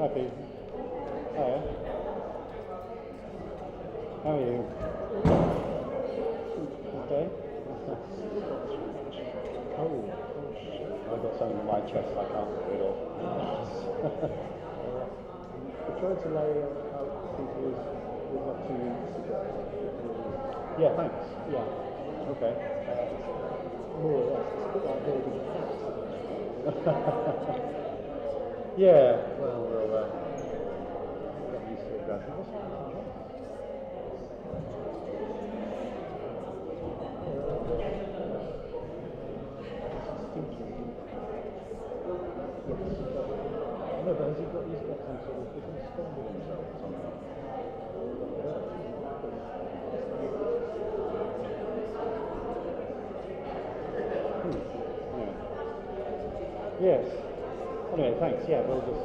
Happy. Hiya. How are you? Okay. Cold. I've got something in my chest I can't get rid of. I tried to lay out people with not 2 weeks ago. Yeah, thanks. Yeah. Okay. More or less. It's a bit like herding a cat. Yeah, well, we'll get used to it gradually. No, but has he got some sort of different spending himself or something? Yeah. Yes. Anyway, thanks. Yeah, we'll just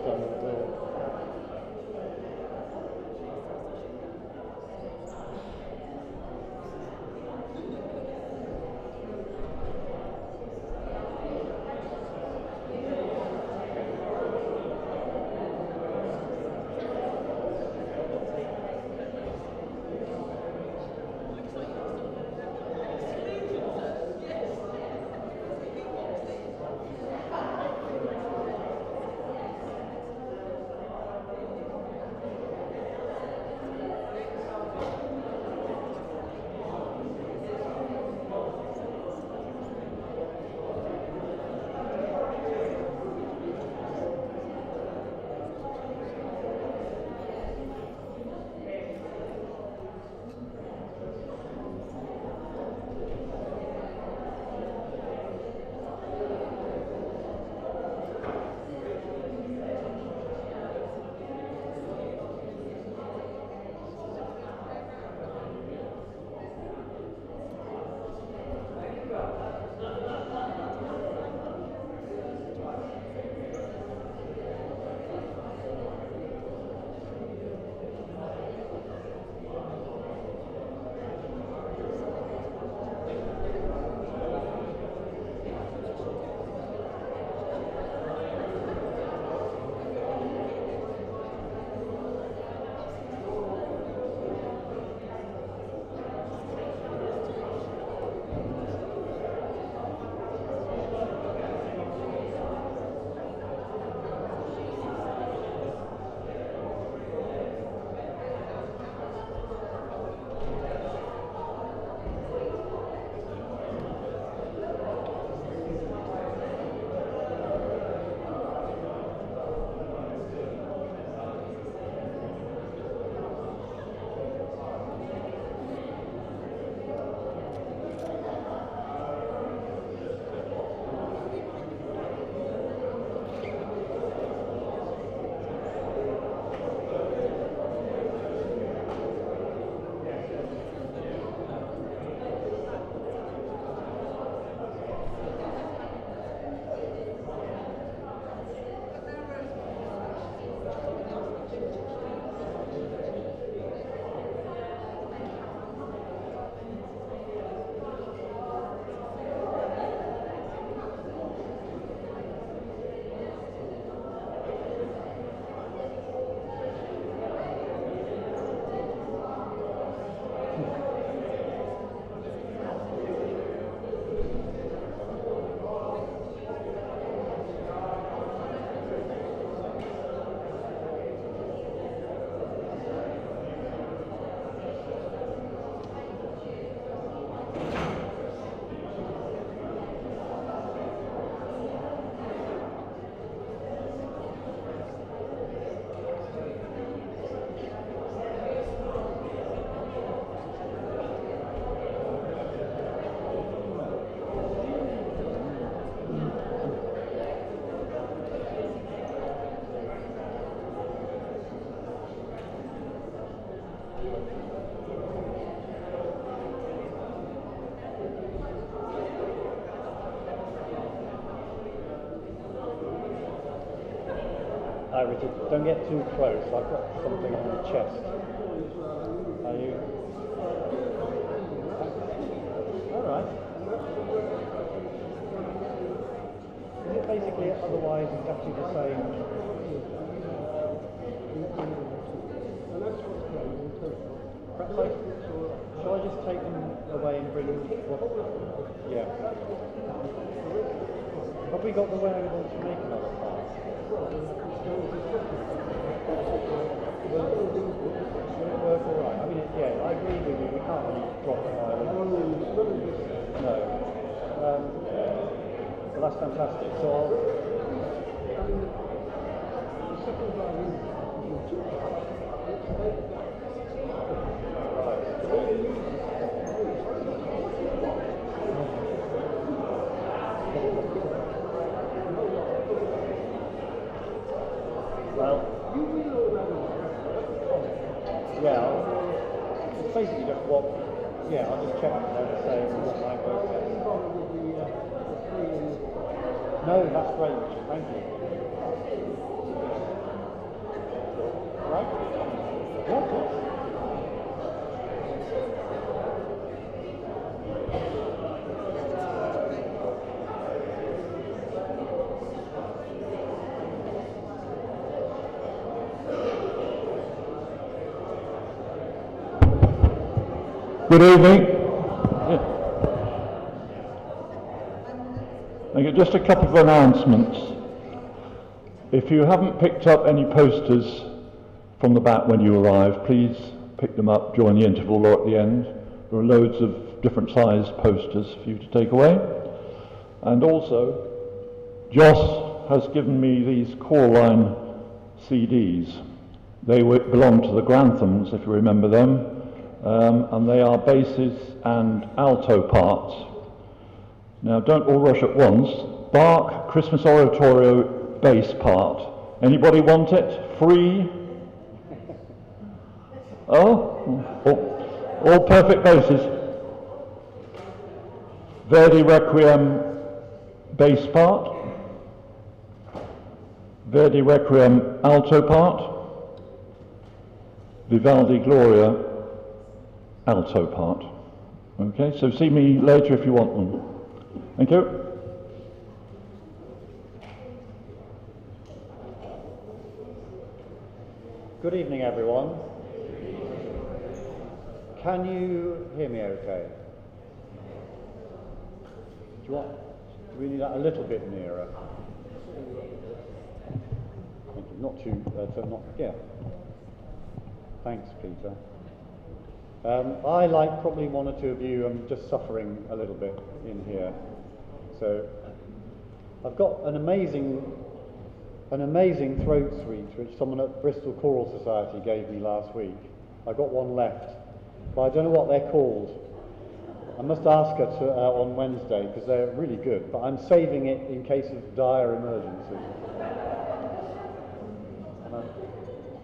Hi Richard, don't get too close. I've got something on the chest. Are you? Alright. Is it basically otherwise exactly the same And that's what's going on too. Perhaps shall I just take them away and bring them? Yeah. Have we got the wherewithal to make another part? Will it work all right? I mean, yeah, I agree with you. We can't really drop it out. No. Well, that's fantastic. So it's basically just what, I'll just check what they're saying and what might work best. No, that's great, Richard, thank you. Right? Yeah, of course. Good evening. Okay, just a couple of announcements. If you haven't picked up any posters from the back when you arrive, please pick them up during the interval or at the end. There are loads of different sized posters for you to take away. And also, Joss has given me these Coraline CDs. They belong to the Granthams, if you remember them. And they are basses and alto parts. Now don't all rush at once. Bach Christmas Oratorio bass part. Anybody want it? Free? All perfect basses. Verdi Requiem bass part. Verdi Requiem alto part. Vivaldi Gloria alto part. Okay, so see me later if you want them. Thank you. Good evening, everyone. Can you hear me okay? Do we need that a little bit nearer? Thank you. Not too, yeah. Thanks, Peter. I, like probably one or two of you, am just suffering a little bit in here. So I've got an amazing throat suite which someone at Bristol Choral Society gave me last week. I got one left, but I don't know what they're called. I must ask her on Wednesday because they're really good, but I'm saving it in case of dire emergency.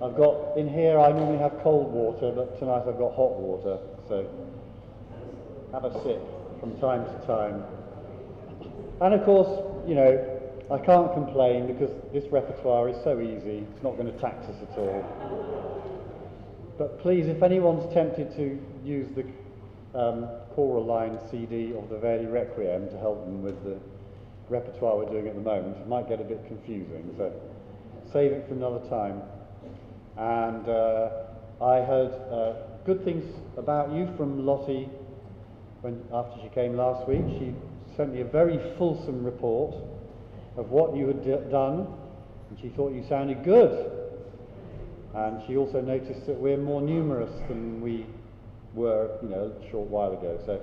I've got, in here I normally have cold water, but tonight I've got hot water, so have a sip from time to time. And of course, you know, I can't complain because this repertoire is so easy, it's not going to tax us at all. But please, if anyone's tempted to use the Coraline CD of the Verdi Requiem to help them with the repertoire we're doing at the moment, it might get a bit confusing, so save it for another time. And I heard good things about you from Lottie after she came last week. She sent me a very fulsome report of what you had done, and she thought you sounded good. And she also noticed that we're more numerous than we were, you know, a short while ago. So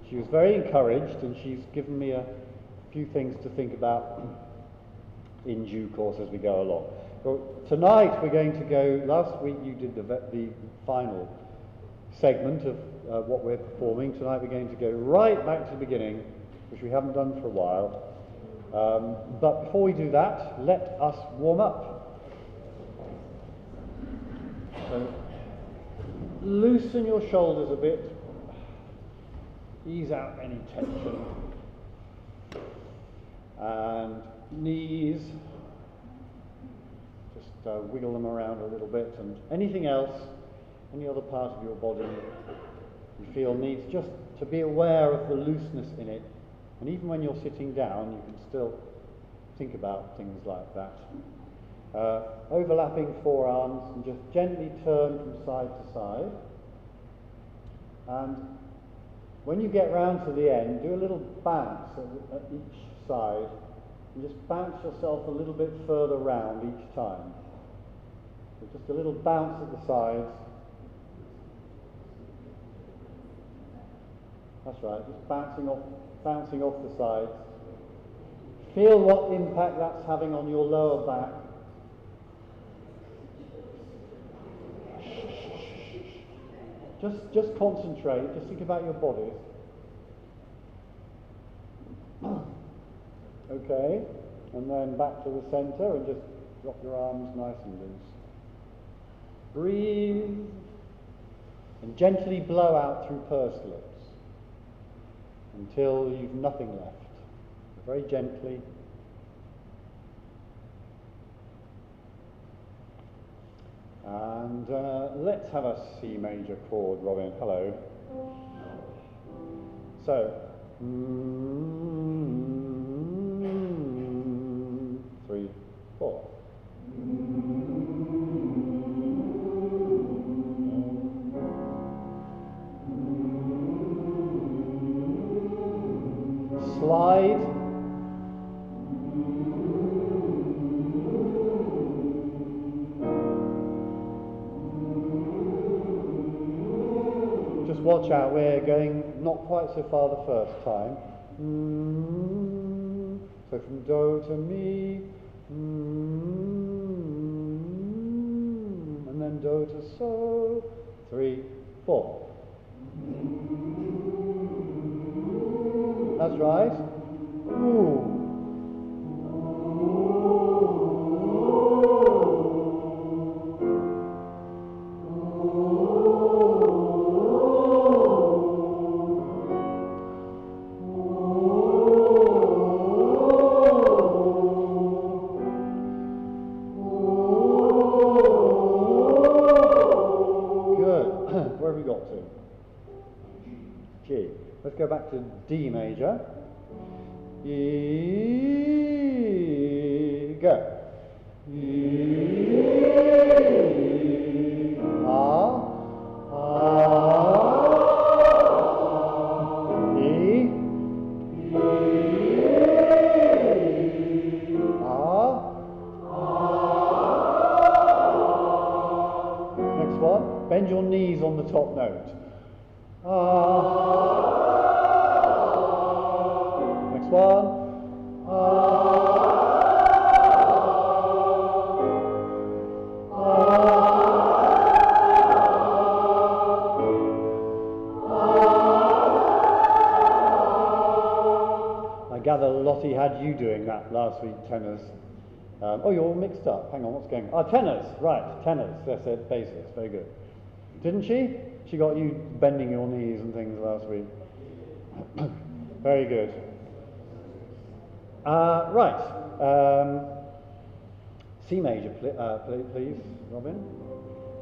she was very encouraged, and she's given me a few things to think about in due course as we go along. Well, tonight we're going to go, last week you did the final segment of what we're performing. Tonight we're going to go right back to the beginning, which we haven't done for a while. But before we do that, let us warm up. So, loosen your shoulders a bit, ease out any tension, and knees, just wiggle them around a little bit, and anything else, any other part of your body you feel needs just to be aware of the looseness in it. And even when you're sitting down, you can still think about things like that. Overlapping forearms, and just gently turn from side to side. And when you get round to the end, do a little bounce at each side, and just bounce yourself a little bit further round each time. So just a little bounce at the sides. That's right, just bouncing off the sides. Feel what impact that's having on your lower back. Just concentrate, just think about your body. Okay, and then back to the center and just drop your arms nice and loose. Breathe, and gently blow out through pursed lips until you've nothing left. Very gently. And let's have a C major chord, Robin. Hello. So, 3, 4. Slide. Just watch out, we're going not quite so far the first time. So from do to mi, and then do to so, 3, 4. That's right. Ooh. Where have we got to? G. Let's go back to D major. E, go. E, A, E, next one, bend your knees on the top note. Next one. I gather Lottie had you doing that last week, tenors. Oh, you're all mixed up. Hang on, what's going on? Tenors, right, tenors. That's it, basics, very good. Didn't she? She got you bending your knees and things last week. Very good. Right. C major, please, Robin.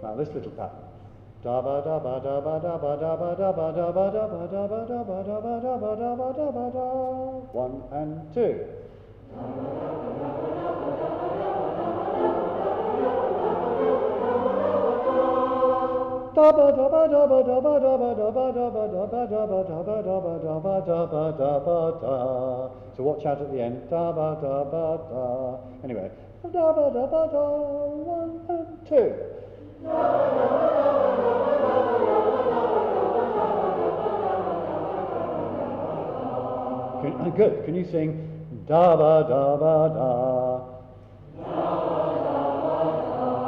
Now this little pattern. Da ba da ba da ba da ba da ba da ba da ba da ba da ba da ba da ba da ba da ba da ba da. 1 and 2. Da ba da ba da ba da ba da ba da ba da ba da ba da ba da ba da ba da ba da ba da ba da. So watch out at the end. Da ba da ba da. Anyway. Da ba da ba da. 1 and 2. Good. Can you sing da ba da ba da?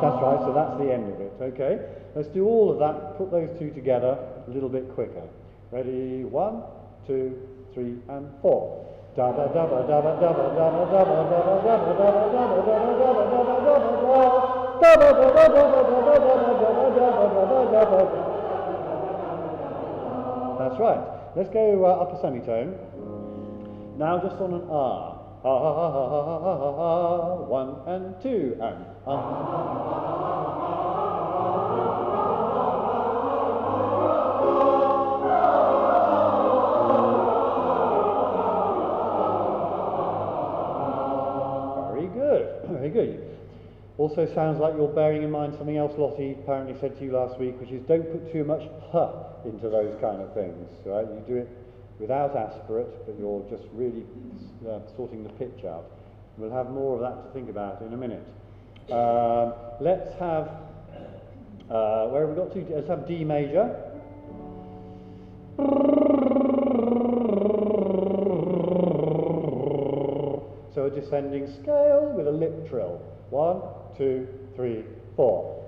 That's right. So that's the end of it. Okay. Let's do all of that, put those two together a little bit quicker. Ready? 1, 2, 3, and 4. Dabba dabba dabba dabba dabba dabba dabba dabba dabba dabba dabba dabba dabba dabba dabba. That's right. Let's go upper semitone. Now just on an R. 1 and 2 and also sounds like you're bearing in mind something else Lottie apparently said to you last week, which is don't put too much h into those kind of things, right? You do it without aspirate, but you're just really sorting the pitch out. We'll have more of that to think about in a minute. Let's have, where have we got to? Let's have D major. So a descending scale with a lip trill. 1, 2, 3, 4.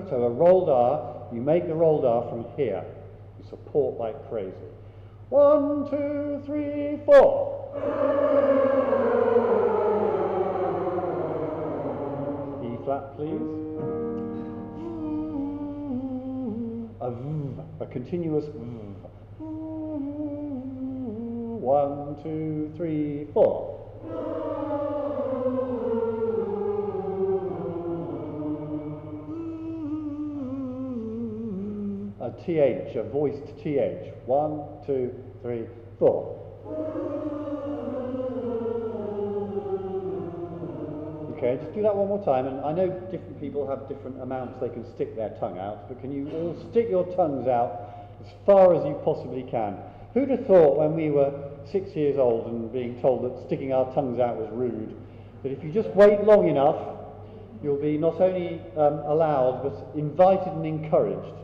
So a rolled R, you make the rolled R from here. You support like crazy. 1, 2, 3, 4. E flat, please. A continuous V. 1, 2, 3, 4. A TH, a voiced TH. 1, 2, 3, 4. Okay, just do that one more time, and I know different people have different amounts they can stick their tongue out, but can you all stick your tongues out as far as you possibly can? Who'd have thought when we were 6 years old and being told that sticking our tongues out was rude, that if you just wait long enough, you'll be not only allowed, but invited and encouraged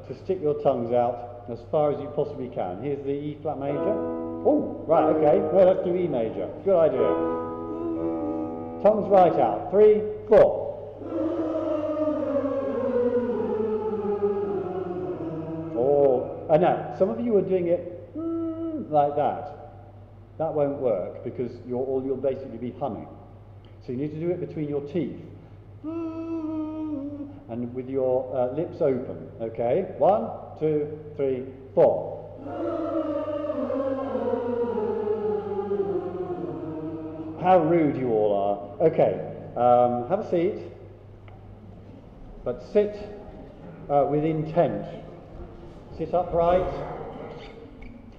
to stick your tongues out as far as you possibly can. Here's the E flat major. Oh, right, okay, no, let's do E major. Good idea. Tongues right out. 3, 4. Oh, and now, some of you are doing it like that. That won't work because you'll basically be humming. So you need to do it between your teeth. And with your lips open. Okay? 1, 2, 3, 4. How rude you all are. Okay, have a seat, but sit with intent. Sit upright,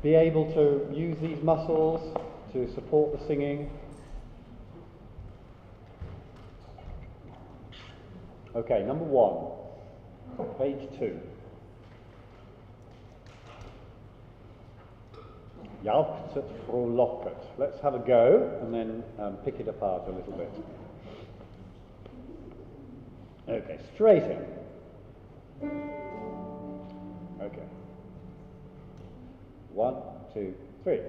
be able to use these muscles to support the singing. Okay, number 1, page 2. Jauchzet frohlocket. Let's have a go and then pick it apart a little bit. Okay, straight in. Okay. 1, 2, 3.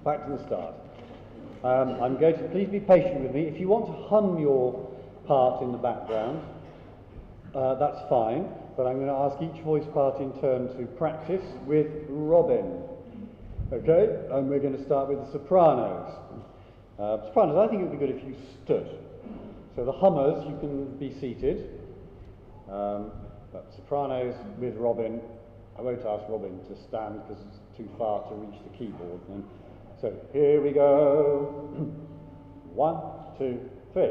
Back to the start. I'm going to, please be patient with me. If you want to hum your part in the background, that's fine, but I'm going to ask each voice part in turn to practice with Robin. Okay? And we're going to start with the sopranos. Sopranos, I think it would be good if you stood. So the hummers, you can be seated. But sopranos with Robin, I won't ask Robin to stand because it's too far to reach the keyboard. So here we go. 1, 2, 3.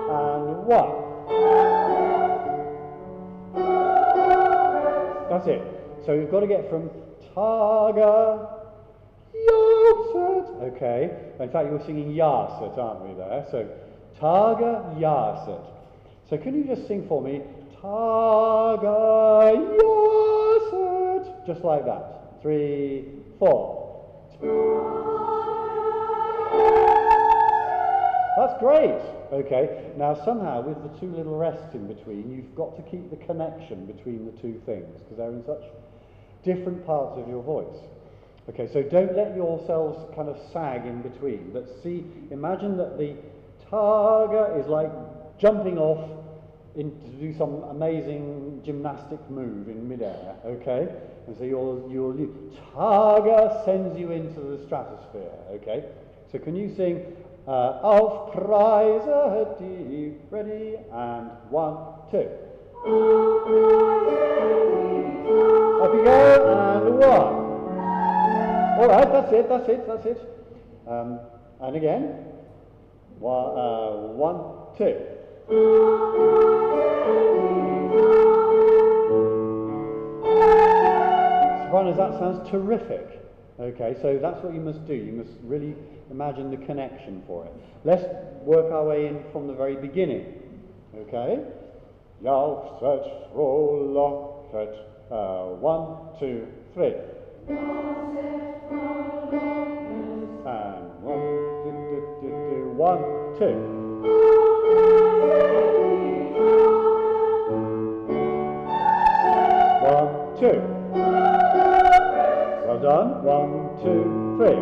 And 1. That's it. So you've got to get from Targa, Yarset. Okay. In fact, you were singing Yarset, aren't we there? So Targa, Yarset. So can you just sing for me? Targa, Yarset. Just like that. 3, 4. That's great. Okay, now somehow with the 2 little rests in between, you've got to keep the connection between the 2 things because they're in such different parts of your voice. Okay, so don't let yourselves kind of sag in between, but imagine that the targa is like jumping off to do some amazing gymnastic move in midair, okay? And so your targa sends you into the stratosphere, okay? So can you sing Auf Preise die, ready, and 1, 2. Up you go, and 1. All right, that's it. And again, 1, 2. Sopranos, that sounds terrific. Okay, so that's what you must do. You must really imagine the connection for it. Let's work our way in from the very beginning. Okay? Yauf, set, roll, lock, set. 1, 2, 3. And 1, 2. 1, 2. Well done. 1, 2, 3.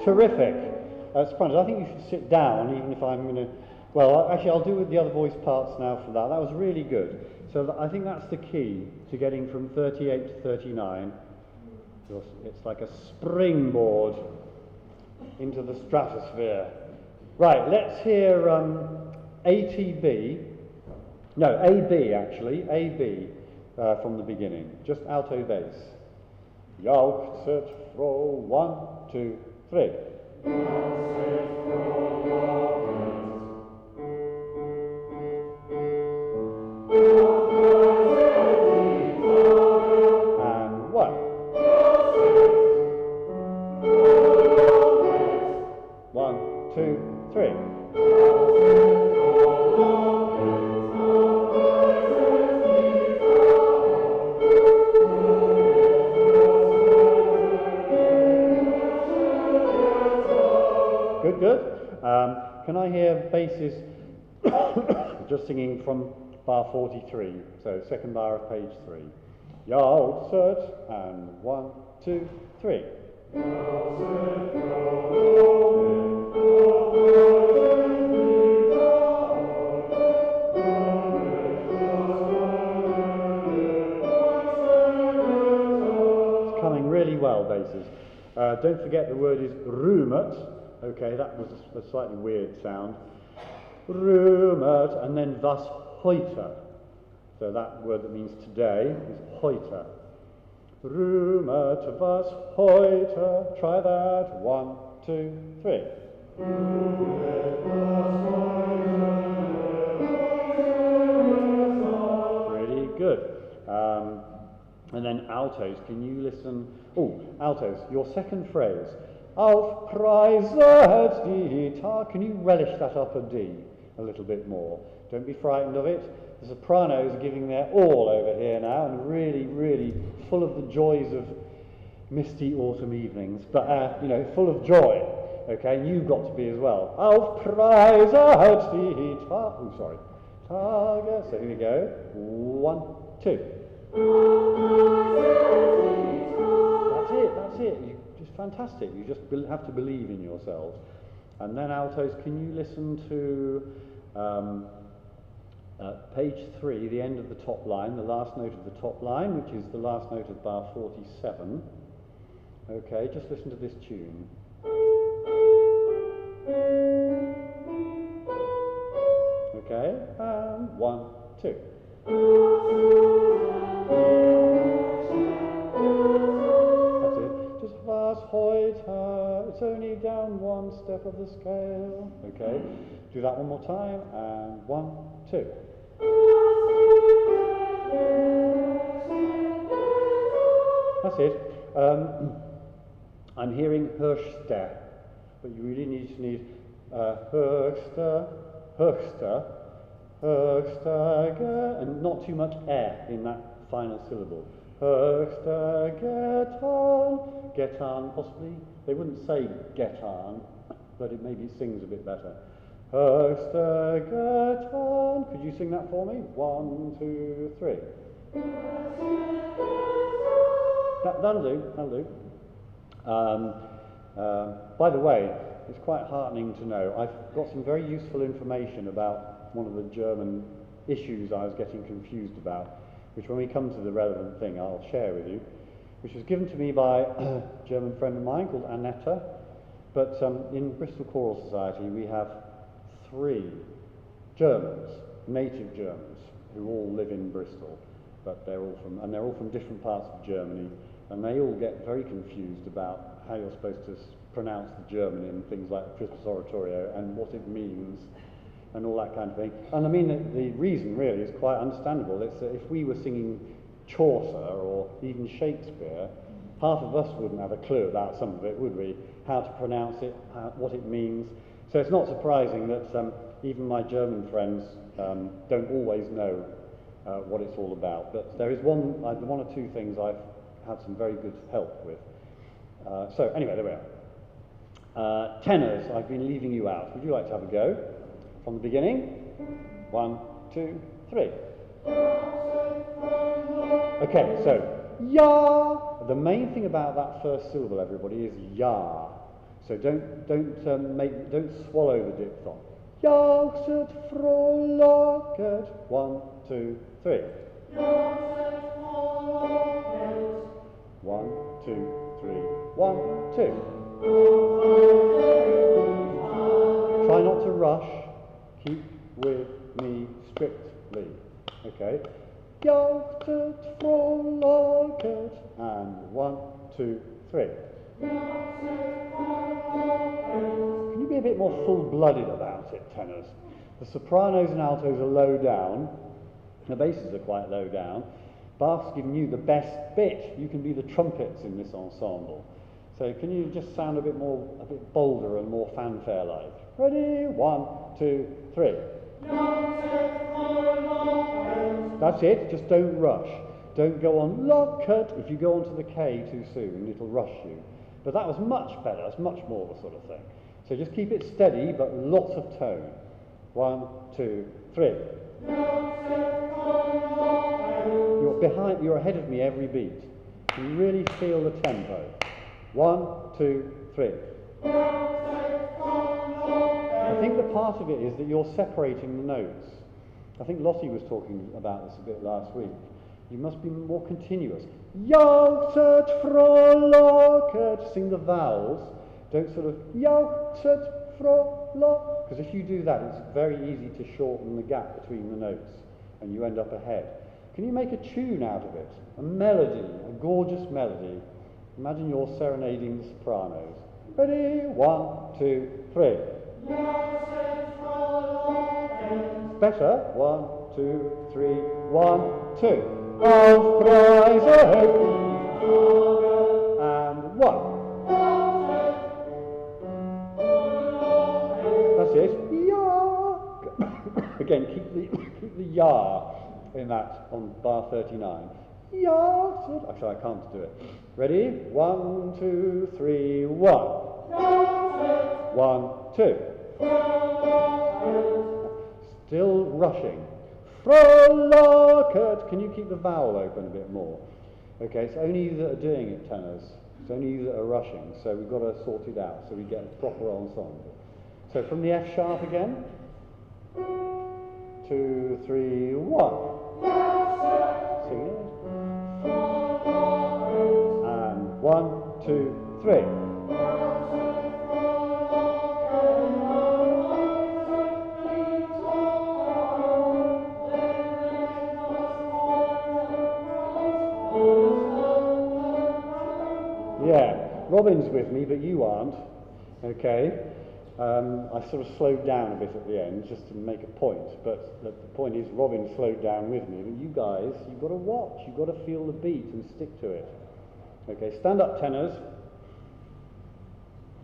Terrific. Sopranos, I think you should sit down, even if I'm going to... Well, actually, I'll do the other voice parts now for that. That was really good. So I think that's the key to getting from 38 to 39. It's like a springboard into the stratosphere. Right, let's hear ATB. No, AB, actually. AB from the beginning. Just alto bass. Jauch, set, froh, 1, 2, 3. And 1. 1, 2, 3. Good. Can I hear basses just singing from bar 43? So second bar of page 3. Yaut, set, and 1, 2, 3. It's coming really well, basses. Don't forget the word is rumet. Okay, that was a slightly weird sound. Rumet, and then was heute. So that word that means today is heute. Rumet, was heute. Try that. 1, 2, 3. Really good. And then altos, can you listen? Oh, altos, your second phrase. Auf Preise die Tag. Can you relish that upper D a little bit more? Don't be frightened of it. The sopranos are giving their all over here now and really, really full of the joys of misty autumn evenings, but, full of joy. Okay, and you've got to be as well. Auf Preise die Tag. Oh, sorry. Tage. So here we go. 1, 2. That's it. Fantastic. You just have to believe in yourselves. And then altos, can you listen to Page 3, the end of the top line, the last note of the top line, which is the last note of bar 47. Okay, just listen to this tune. Okay, and 1, 2. That's it. Just was heute. It's only down one step of the scale. Okay, do that one more time, and 1, 2. That's it. I'm hearing Hörste, but you really need Hörste, Hörste, Hörste, and not too much air in that final syllable. Hörste, get on, possibly. They wouldn't say get on, but it maybe sings a bit better. Hörste, get on. Could you sing that for me? 1, 2, 3. That'll do, that'll do. By the way, it's quite heartening to know I've got some very useful information about one of the German issues I was getting confused about, which when we come to the relevant thing I'll share with you, which was given to me by a German friend of mine called Annetta. But in Bristol Choral Society we have 3 Germans, native Germans, who all live in Bristol, but they're all from different parts of Germany. And they all get very confused about how you're supposed to pronounce the German in things like Christmas Oratorio and what it means and all that kind of thing. And I mean, the reason really is quite understandable. It's that if we were singing Chaucer or even Shakespeare, half of us wouldn't have a clue about some of it, would we? How to pronounce it, what it means. So it's not surprising that even my German friends don't always know what it's all about. But there is one or two things I've had some very good help with. So anyway, there we are. Tenors, I've been leaving you out. Would you like to have a go? From the beginning? 1, 2, 3. Okay, so ya. The main thing about that first syllable, everybody, is ya. So don't swallow the diphthong. Jauchzet frohlocket. 1, 2, 3. 1, 2, 3, 1, 2. Try not to rush. Keep with me strictly. Okay. Jauchzet frohlocket. And 1, 2, 3. Can you be a bit more full-blooded about it, tenors? The sopranos and altos are low down. The basses are quite low down. Bach's given you the best bit. You can be the trumpets in this ensemble. So can you just sound a bit bolder and more fanfare-like? Ready? 1, 2, 3. That's it. Just don't rush. Don't go on locket. If you go onto the K too soon, it'll rush you. But that was much better. It's much more the sort of thing. So just keep it steady, but lots of tone. 1, 2, 3. You're ahead of me every beat. You really feel the tempo. 1, 2, 3. I think the part of it is that you're separating the notes. I think Lottie was talking about this a bit last week. You must be more continuous. Jauchzet frohlocket. Sing the vowels. Don't sort of jauchzet frohlocket. Because if you do that, it's very easy to shorten the gap between the notes, and you end up ahead. Can you make a tune out of it? A melody, a gorgeous melody. Imagine you're serenading the sopranos. Ready? 1, 2, 3. Better. 1, 2, 3, 1, 2. Aufpreise and 1. That's it. Ya. Again, keep the ya in that on bar 39. Ya. Actually, I can't do it. Ready? 1, 2, 3, 1. 1, 2. Still rushing. Frohlocket. Can you keep the vowel open a bit more? Okay, it's only you that are doing it, tenors. It's only you that are rushing, so we've got to sort it out so we get a proper ensemble. So from the F sharp again. 2, 3, 1. Sing it. And 1, 2, 3. Yeah, Robin's with me, but you aren't. Okay. I sort of slowed down a bit at the end just to make a point, but the point is Robin slowed down with me, but you guys, you've got to watch, you've got to feel the beat and stick to it. Okay, stand up tenors.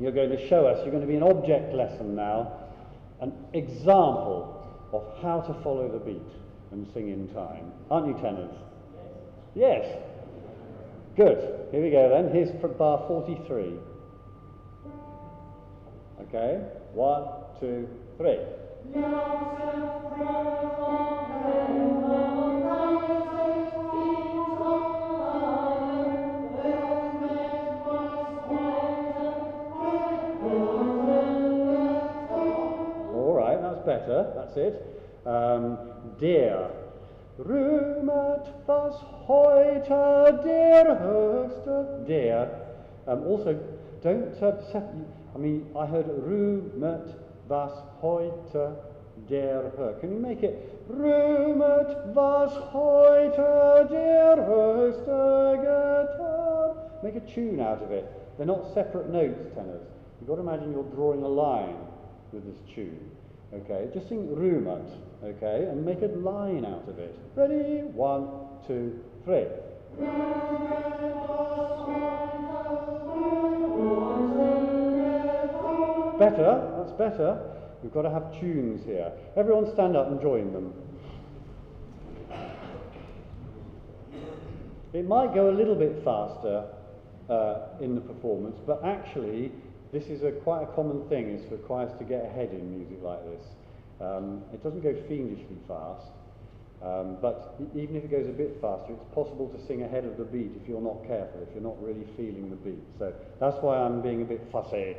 You're going to show us, you're going to be an object lesson now, an example of how to follow the beat and sing in time. Aren't you tenors? Yes. Good. Here we go then. Here's bar 43. Okay, 1, 2, 3. All right, that's better. That's it. Der. Rühmet was heute der Höchste. Der. Also, don't I heard Rühmet was heute der Höchste. Can you make it Rühmet was heute der Höchste getan? Make a tune out of it. They're not separate notes, tenors. You've got to imagine you're drawing a line with this tune. Okay, just sing Rühmet, okay, and make a line out of it. Ready? 1, 2, 3. Better, that's better. We've got to have tunes here. Everyone stand up and join them. It might go a little bit faster in the performance, but actually this is quite a common thing, is for choirs to get ahead in music like this. It doesn't go fiendishly fast, but even if it goes a bit faster, it's possible to sing ahead of the beat if you're not careful, if you're not really feeling the beat. So that's why I'm being a bit fussy.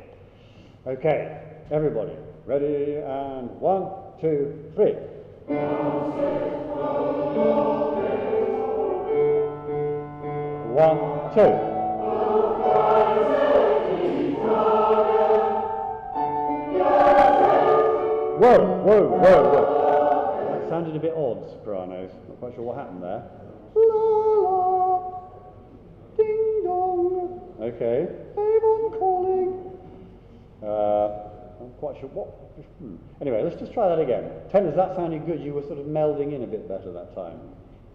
Okay, everybody, ready, and 1, 2, 3. 1, 2. Whoa. That sounded a bit odd, sopranos. Not quite sure what happened there. La la, ding dong. Okay, Avon calling. I'm quite sure what. Anyway, let's just try that again. Tenors, that sounded good. You were sort of melding in a bit better that time.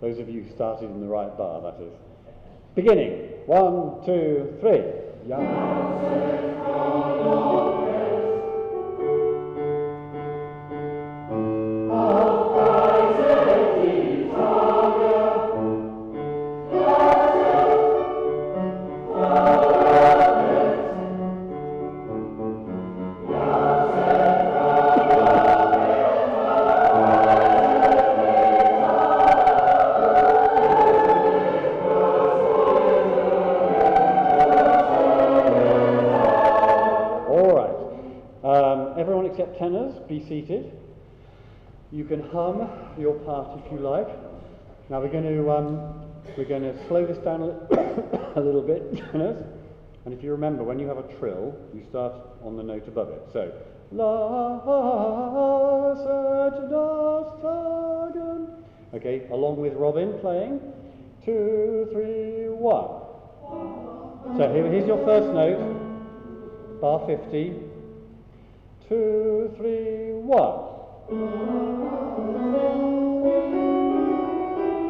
Those of you who started in the right bar, that is. Beginning. 1, 2, 3. Everyone except tenors, be seated. You can hum your part if you like. Now we're going to slow this down a little bit, tenors. And if you remember, when you have a trill, you start on the note above it. So, la set das Tagen. Okay, along with Robin playing. 2, 3, 1. So here's your first note, bar 50. 2, 3, 1.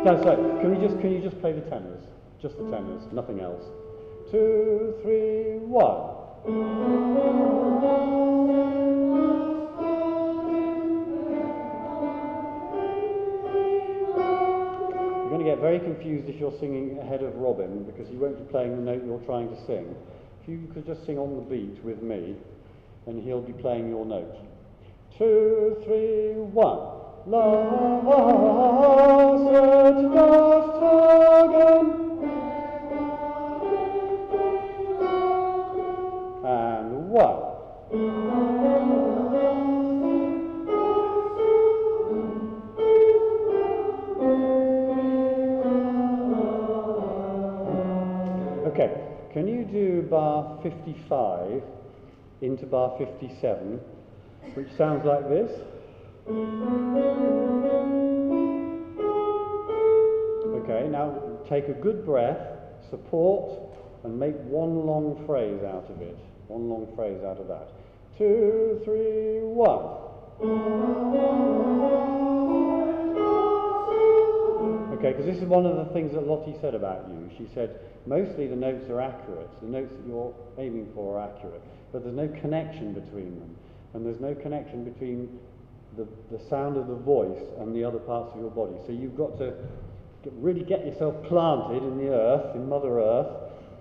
So can you just play the tenors? Just the tenors, nothing else. 2, 3, 1. You're going to get very confused if you're singing ahead of Robin, because he won't be playing the note you're trying to sing. If you could just sing on the beat with me, and he'll be playing your note. 2, 3, 1. La set das Tagen. And 1. can you do bar 55 into bar 57, which sounds like this? Okay, now take a good breath, support, and make one long phrase out of it. One long phrase out of that. 2, 3, 1. Okay, because this is one of the things that Lottie said about you. She said mostly the notes are accurate, the notes that you're aiming for are accurate, but there's no connection between them. And there's no connection between the sound of the voice and the other parts of your body. So you've got to really get yourself planted in the earth, in Mother Earth,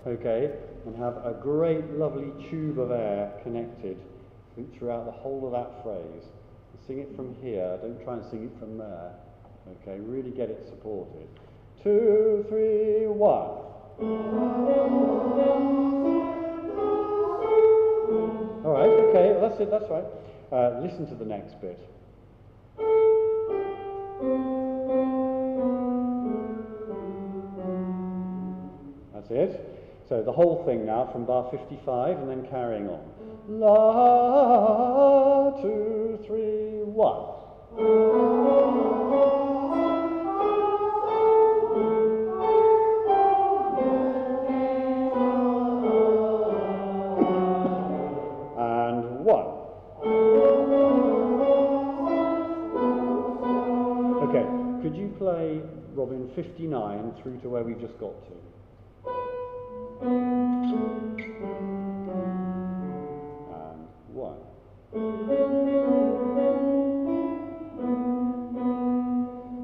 okay, and have a great, lovely tube of air connected throughout the whole of that phrase. Sing it from here, don't try and sing it from there. Okay, really get it supported. 2, 3, 1. All right, okay, well, that's it, that's right. Listen to the next bit. That's it. So the whole thing now from bar 55 and then carrying on. La, 2, 3, 1. And 1. Okay, could you play Robin 59 through to where we've just got to? And 1.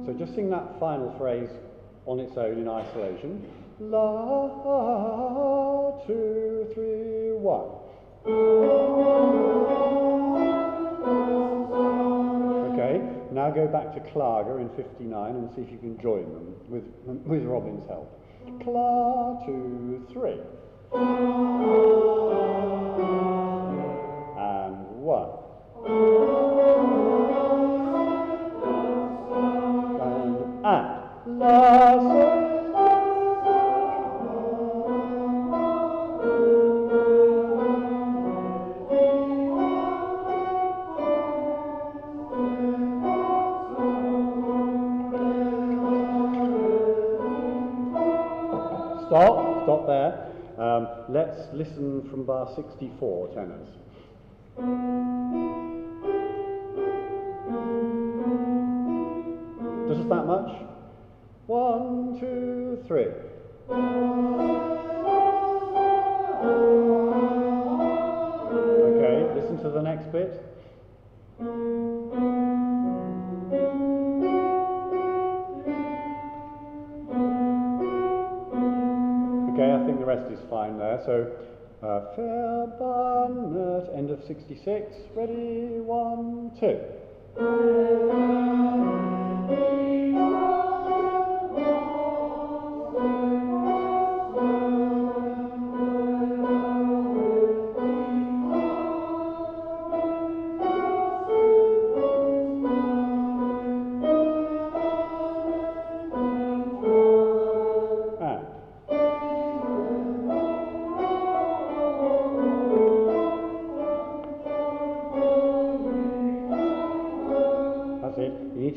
So just sing that final phrase on its own in isolation. La, 2, 3, 1. Okay, now go back to Klager in 59 and see if you can join them with Robin's help. Kla, 2, 3. And 1. And la, sol. Stop there. Let's listen from bar 64, tenors. Just that much? 1, 2, 3. Okay, listen to the next bit. Okay, I think the rest is fine there. So, fair bonnet, end of 66. Ready, 1, 2.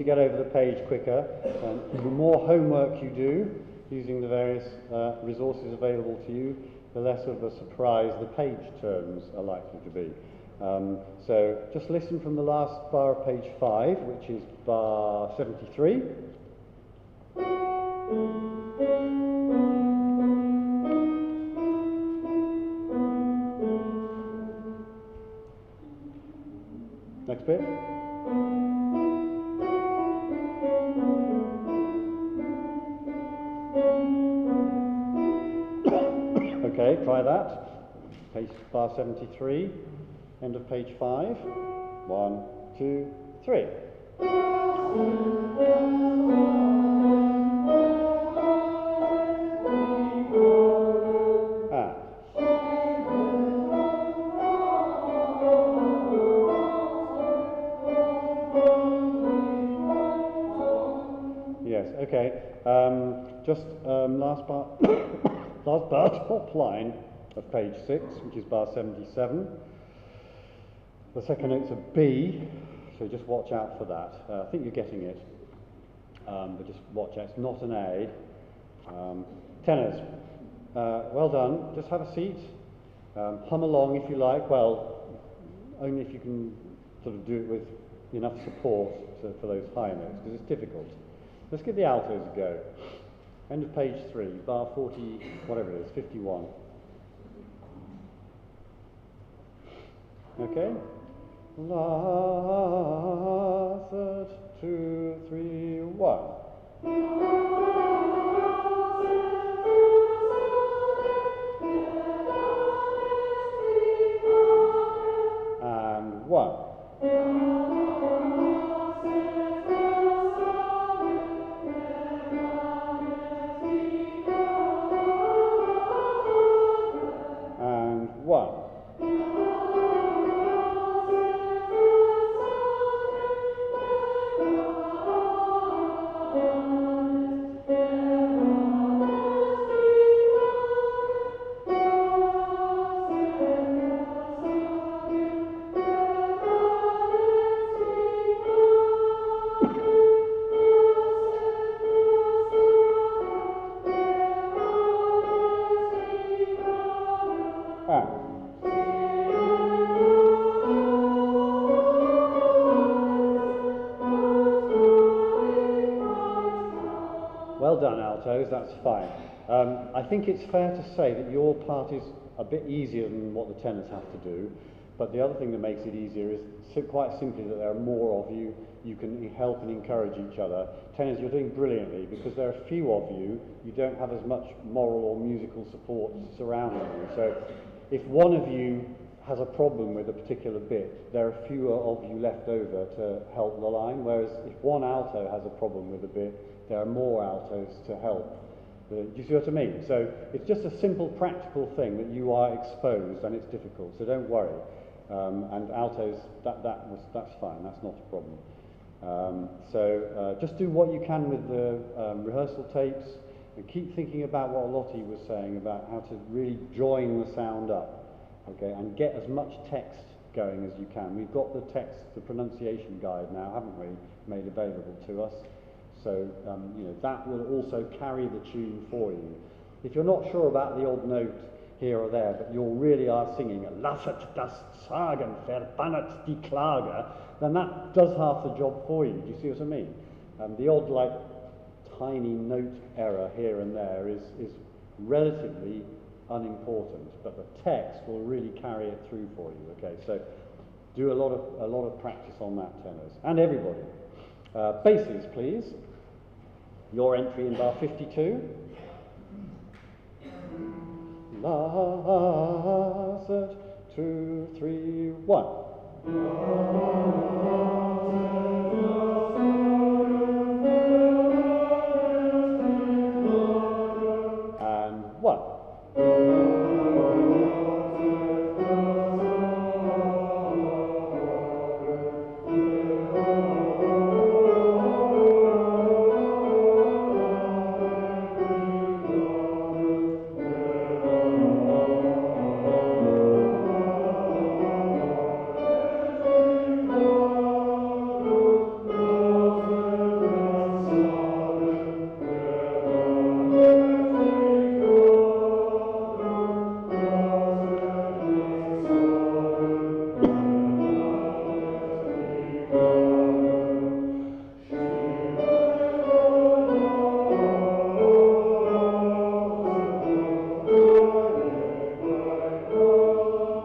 Get over the page quicker, and the more homework you do using the various resources available to you, the less of a surprise the page turns are likely to be. So just listen from the last bar of page 5, which is bar 73. Next bit. Okay, try that. Page bar 73, end of page 5. 1, 2, 3. Yes, okay. Just last part. last bar top line of page 6, which is bar 77. The second note's a B, so just watch out for that. I think you're getting it, but just watch out. It's not an A. Tenors, well done. Just have a seat. Hum along if you like. Well, only if you can sort of do it with enough support for those high notes, because it's difficult. Let's give the altos a go. End of page 3, bar 40, whatever it is, 51. Okay? La, third, 2, 3, 1. And 1. And 1. Well done, altos, that's fine. I think it's fair to say that your part is a bit easier than what the tenors have to do, but the other thing that makes it easier is quite simply that there are more of you, you can help and encourage each other. Tenors, you're doing brilliantly, because there are few of you, you don't have as much moral or musical support surrounding you. So if one of you has a problem with a particular bit, there are fewer of you left over to help the line, whereas if one alto has a problem with a bit, there are more altos to help. Do you see what I mean? So it's just a simple practical thing that you are exposed and it's difficult, so don't worry. And altos, that's fine, that's not a problem. So just do what you can with the rehearsal tapes and keep thinking about what Lottie was saying about how to really join the sound up, okay, and get as much text going as you can. We've got the text, the pronunciation guide now, haven't we, made available to us. So, you know, that will also carry the tune for you. If you're not sure about the odd note here or there, but you really are singing Lasset das Sagen, verbannet die Klage, then that does half the job for you. Do you see what I mean? The odd, like, tiny note error here and there is relatively unimportant, but the text will really carry it through for you. Okay, so do a lot of practice on that, tenors, and everybody. Basses, please. Your entry in bar 52. La, third, 2, 3, 1. And 1.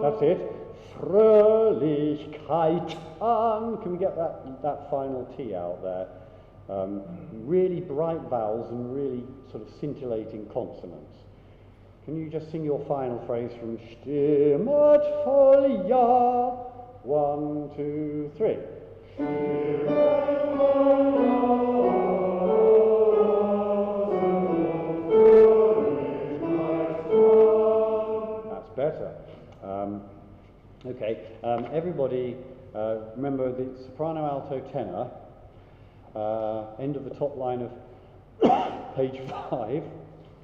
That's it. Fröhlichkeit an. Can we get that final T out there? Really bright vowels and really sort of scintillating consonants. Can you just sing your final phrase from Stimmet voll Ja? 1, 2, 3. That's better. Okay, everybody, remember the soprano, alto, tenor, end of the top line of page 5,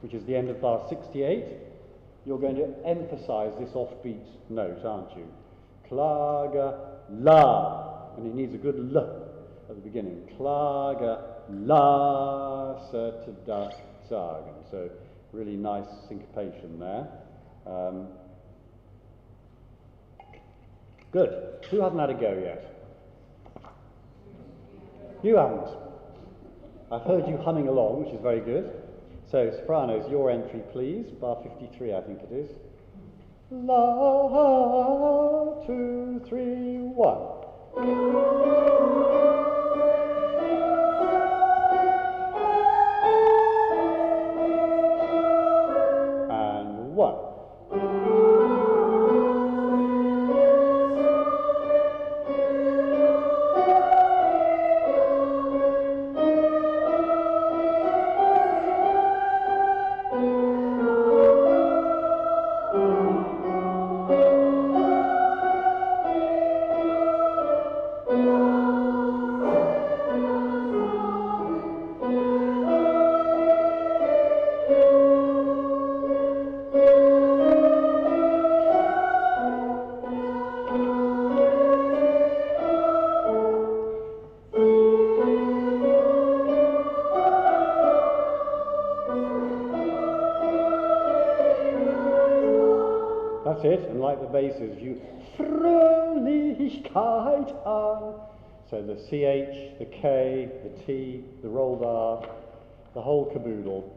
which is the end of bar 68, you're going to emphasize this offbeat note, aren't you? Klage, la, and it needs a good l at the beginning. Klage, lasse das sagen. So really nice syncopation there. Good. Who hasn't had a go yet? You haven't. I've heard you humming along, which is very good. So, sopranos, your entry, please. Bar 53, I think it is. La, 2, 3, 1. And 1. That's it, and like the basses, you Fröhlichkeit an. So the CH, the K, the T, the rolled R, the whole caboodle.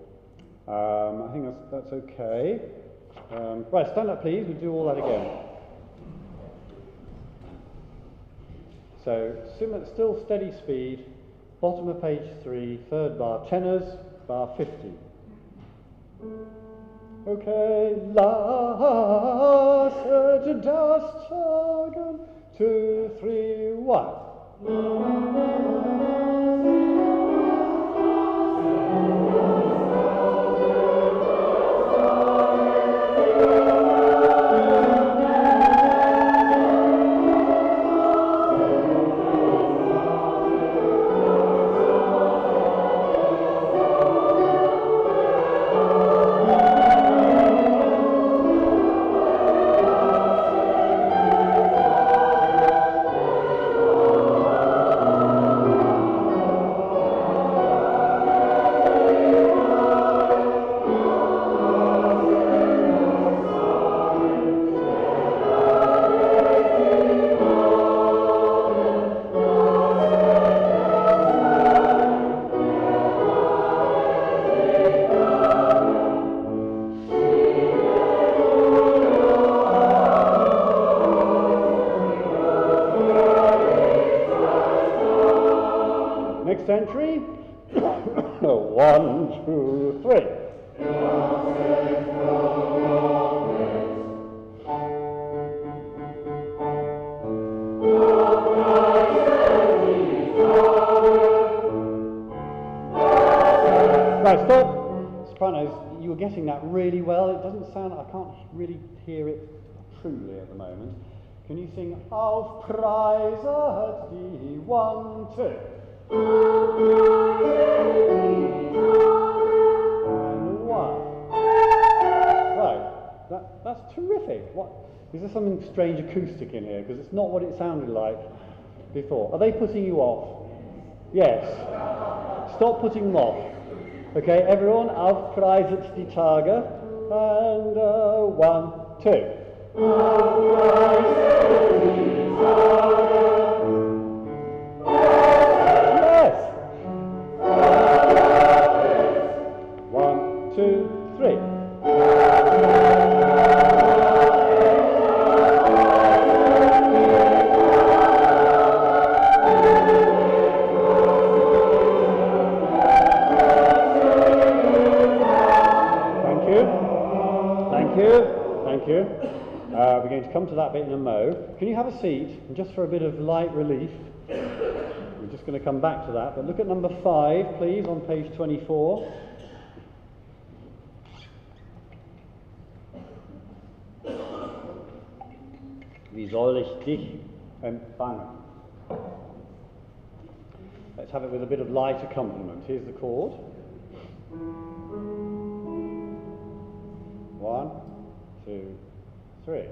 I think that's okay. Right, stand up please, we'll do all that again. So, still steady speed, bottom of page 3, third bar, tenors, bar 50. Okay, lasse das sagen, 2, 3, 1. Next entry. 1, 2, 3. Right, stop. Sopranos, you were getting that really well. It doesn't sound, I can't really hear it truly at the moment. Can you sing Auf Preise die 1, 2? And 1. Right, that's terrific. What is there something strange acoustic in here? Because it's not what it sounded like before. Are they putting you off? Yes. Stop putting them off. Okay, everyone, Auf Preise die Tage. And 1, 2. Auf Preise die Tage. Yes. 1, 2, 3. Thank you. We're going to come to that bit in a mo. Can you have a seat? And just for a bit of light relief, we're just going to come back to that. But look at number 5, please, on page 24. Wie soll ich dich empfangen? Let's have it with a bit of light accompaniment. Here's the chord. 1, 2, 3.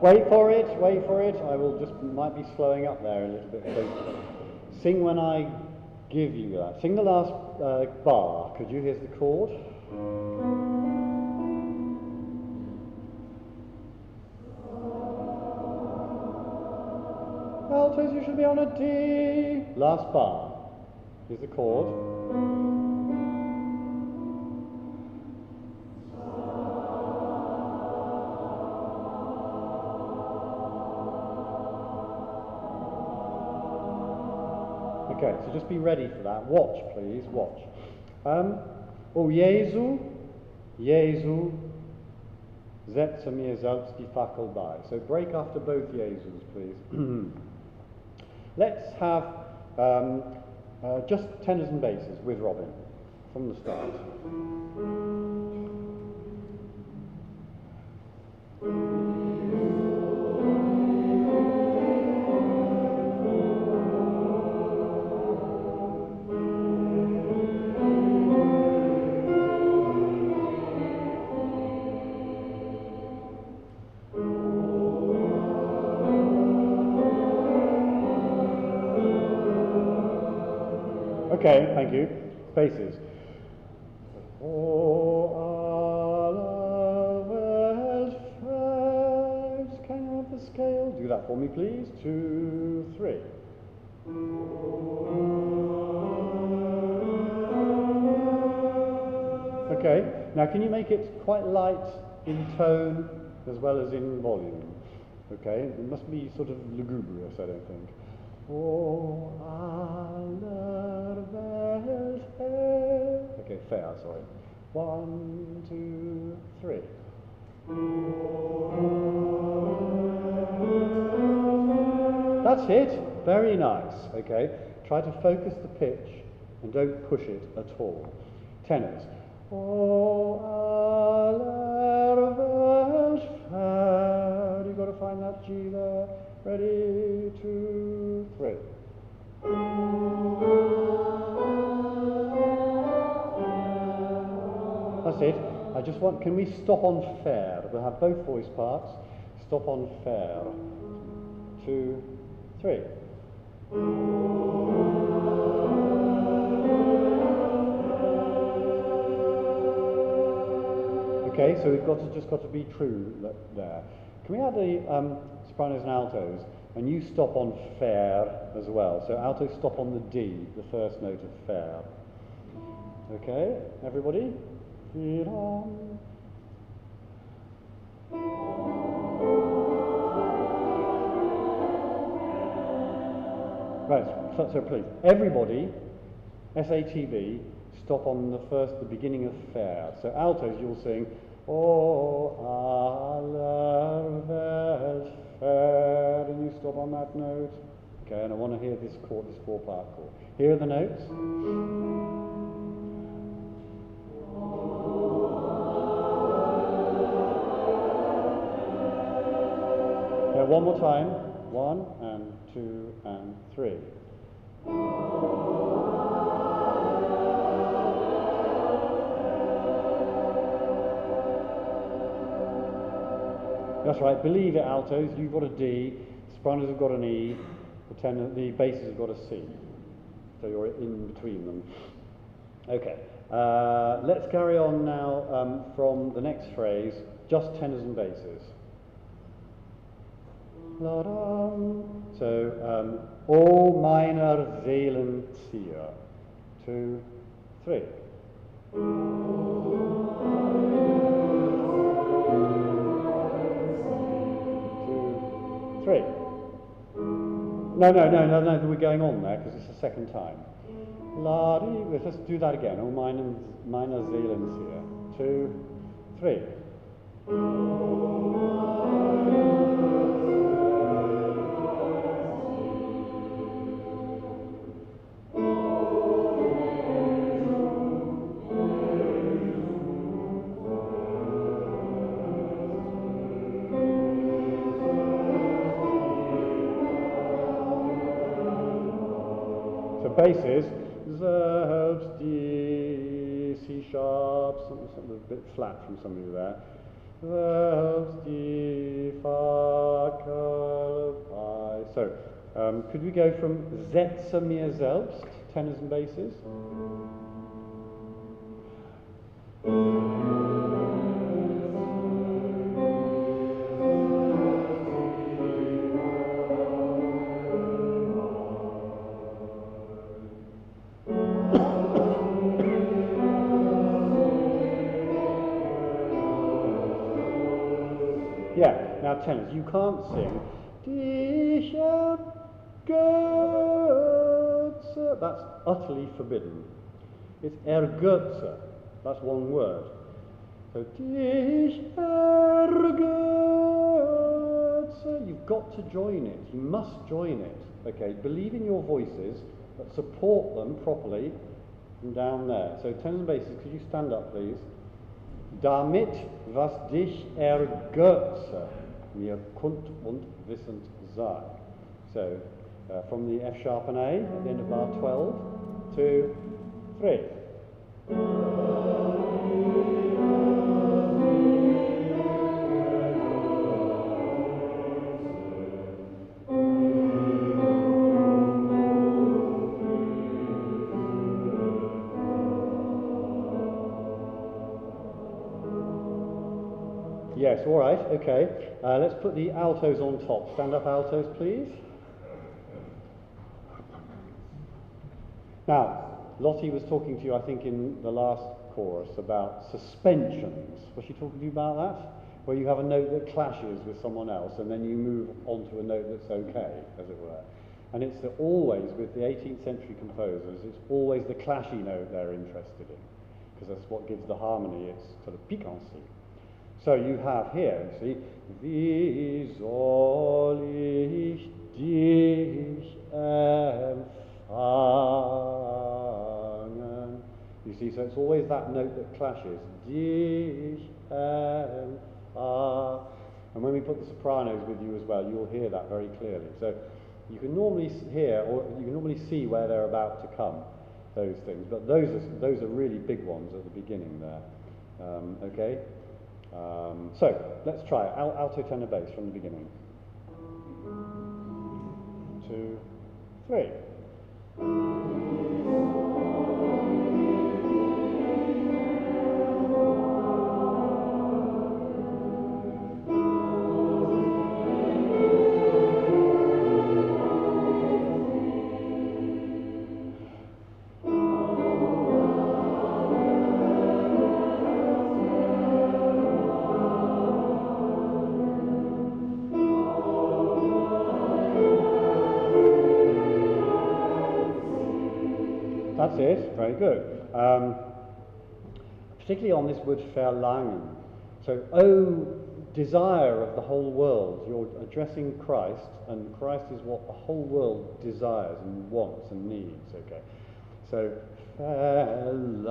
Wait for it, wait for it. I will just, might be slowing up there a little bit. So sing when I give you that. Sing the last bar. Could you? Here's the chord. Altos, you should be on a D. Last bar. Here's the chord. Okay, so just be ready for that. Watch, please, watch. O Jesu, Jesu, setze mir selbst die Fackel bei. So break after both Jesus, please. Let's have just tenors and basses with Robin from the start. Okay, thank you. Basses. O aller Welt fällt. Can you have the scale? Do that for me, please. 2, 3. Okay, now can you make it quite light in tone as well as in volume? Okay, it must be sort of lugubrious, I don't think. O aller Welt fällt. Okay, fair, sorry. 1, 2, 3. That's it. Very nice. Okay, try to focus the pitch and don't push it at all. Tenors. O aller Welt fällt. You've got to find that G there. Ready, 2, 3. That's it. I just want, can we stop on fair? We'll have both voice parts. Stop on fair. 2, 3. Okay, so we've just got to be true there. Can we add the sopranos and altos, and you stop on fair as well. So altos stop on the D, the first note of fair. Okay, everybody? Right, so please, everybody, SATB, stop on the beginning of fair. So altos, you'll sing, O aller Welt fällt, and you stop on that note. Okay, and I want to hear this chord, this 4-part chord. Here are the notes. Okay, one more time. 1 and 2 and 3. That's right, believe it, altos, you've got a D, sopranos have got an E, the basses have got a C. So you're in between them. Okay, let's carry on now from the next phrase, just tenors and basses. So, O meiner Seelen Zier. 2, 3. 2, 3. No, we're going on there because it's the second time. Let's do that again. Oh, meiner Seelen Zier. 2, 3. Basses, selbst die C sharp, something a bit flat from somebody there. Selbst die Fackel. So, could we go from Setze mir selbst, tenors and basses? Yeah, now tenors, you can't sing Dich ergötze. That's utterly forbidden. It's ergötze. That's one word. So Dich ergötze. You've got to join it. You must join it. Okay, believe in your voices, but support them properly from down there. So tenors and basses, could you stand up, please? Damit, was dich ergötze, mir kund und wissend sei. So, from the F sharp and A at the end of bar 12, 2, 3. Yes, all right, okay. Let's put the altos on top. Stand up, altos, please. Now, Lottie was talking to you, I think, in the last chorus about suspensions. Was she talking to you about that? Where you have a note that clashes with someone else and then you move on to a note that's okay, as it were. And it's always, with the 18th century composers, it's always the clashy note they're interested in, because that's what gives the harmony its sort of piquancy. So you have here, you see, wie soll ich dich empfangen? You see, so it's always that note that clashes. Dich empfangen. And when we put the sopranos with you as well, you'll hear that very clearly. So you can normally hear, or you can normally see where they're about to come, those things. But those are really big ones at the beginning there. Okay? So, let's try it. Alto, tenor, bass from the beginning. 2, 3. That's it, very good. Particularly on this word verlangen. So, oh, desire of the whole world. You're addressing Christ, and Christ is what the whole world desires and wants and needs, okay? So, verlangen.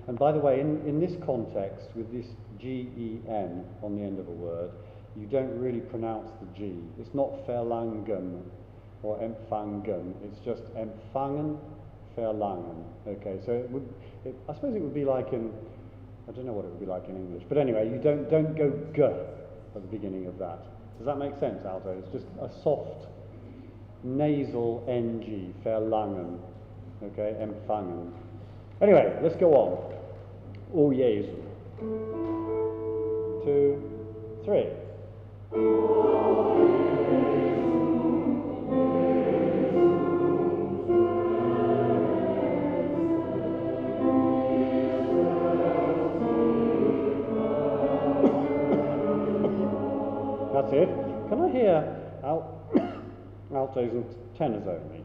And by the way, in this context, with this G-E-N on the end of a word, you don't really pronounce the G. It's not verlangen or empfangen, it's just empfangen, verlangen. Okay, so I suppose it would be like in, I don't know what it would be like in English, but anyway, you don't go g at the beginning of that. Does that make sense, alto? It's just a soft nasal NG, verlangen, okay, empfangen. Anyway, let's go on. O Jesu. 2, 3. That's it. Can I hear altos and tenors only?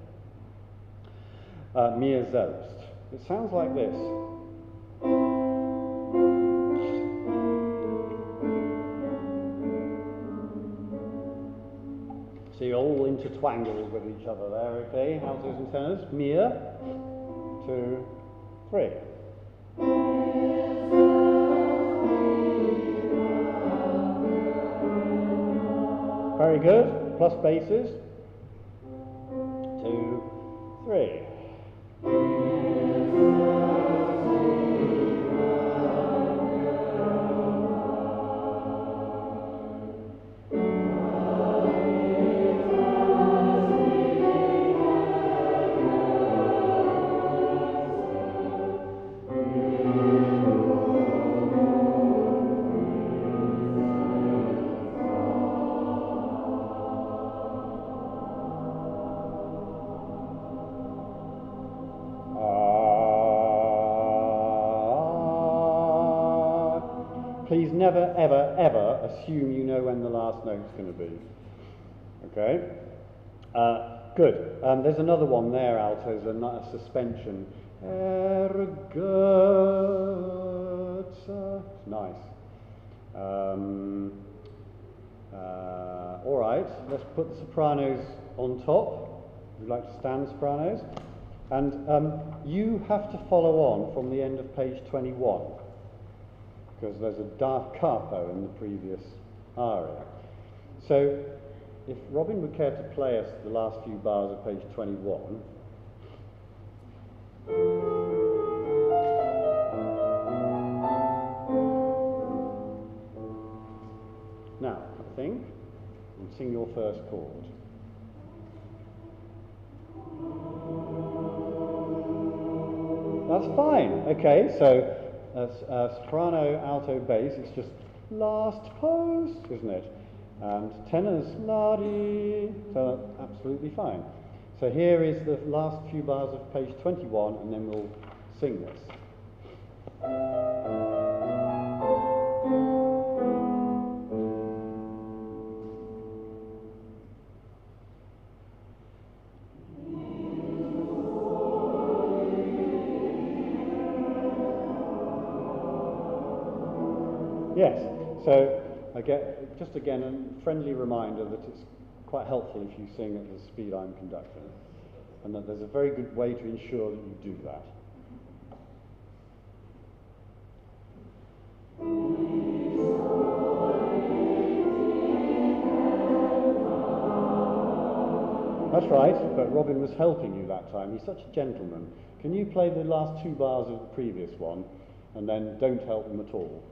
Mir selbst. It sounds like this. So you're all intertwangled with each other there, okay? Altos and tenors. Mir. 2, 3. Very good. Plus basses. 2, 3. Please never, ever, ever assume you know when the last note's going to be. Okay? Good. There's another one there, altos, a suspension. Nice. All right, let's put the sopranos on top. Would you like to stand, sopranos? And you have to follow on from the end of page 21. Because there's a da capo in the previous aria. So, if Robin would care to play us the last few bars of page 21. Now, I think, and sing your first chord. That's fine. Okay, so soprano, alto, bass, it's just last post, isn't it? And tenors, la-di, so that's absolutely fine. So here is the last few bars of page 21, and then we'll sing this. Yes, so just again a friendly reminder that it's quite helpful if you sing at the speed I'm conducting, and that there's a very good way to ensure that you do that. That's right, but Robin was helping you that time. He's such a gentleman. Can you play the last 2 bars of the previous one, and then don't help them at all?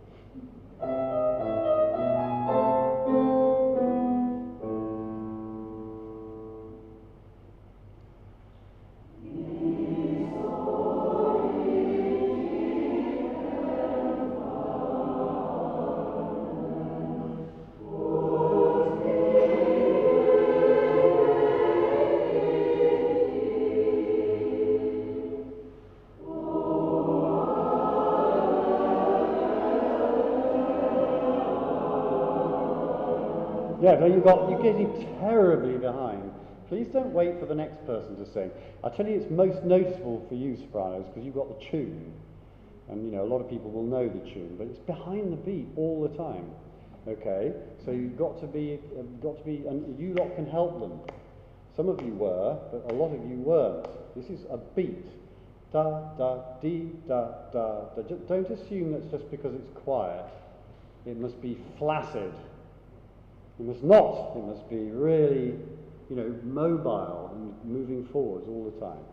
Yeah, but you're getting terribly behind. Please don't wait for the next person to sing. I tell you, it's most noticeable for you sopranos because you've got the tune, and a lot of people will know the tune, but it's behind the beat all the time. Okay, so you've got to be, and you lot can help them. Some of you were, but a lot of you weren't. This is a beat. Da da dee da da da. Don't assume that's just because it's quiet. It must be flaccid. It must not. It must be really, mobile and moving forwards all the time.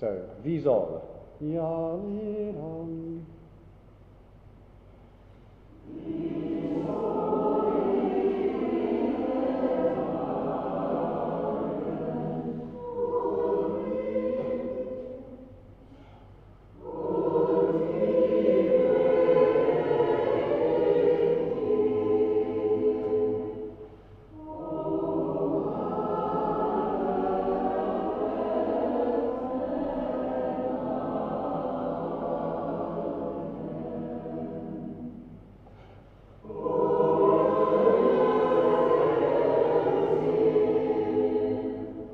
So, visol.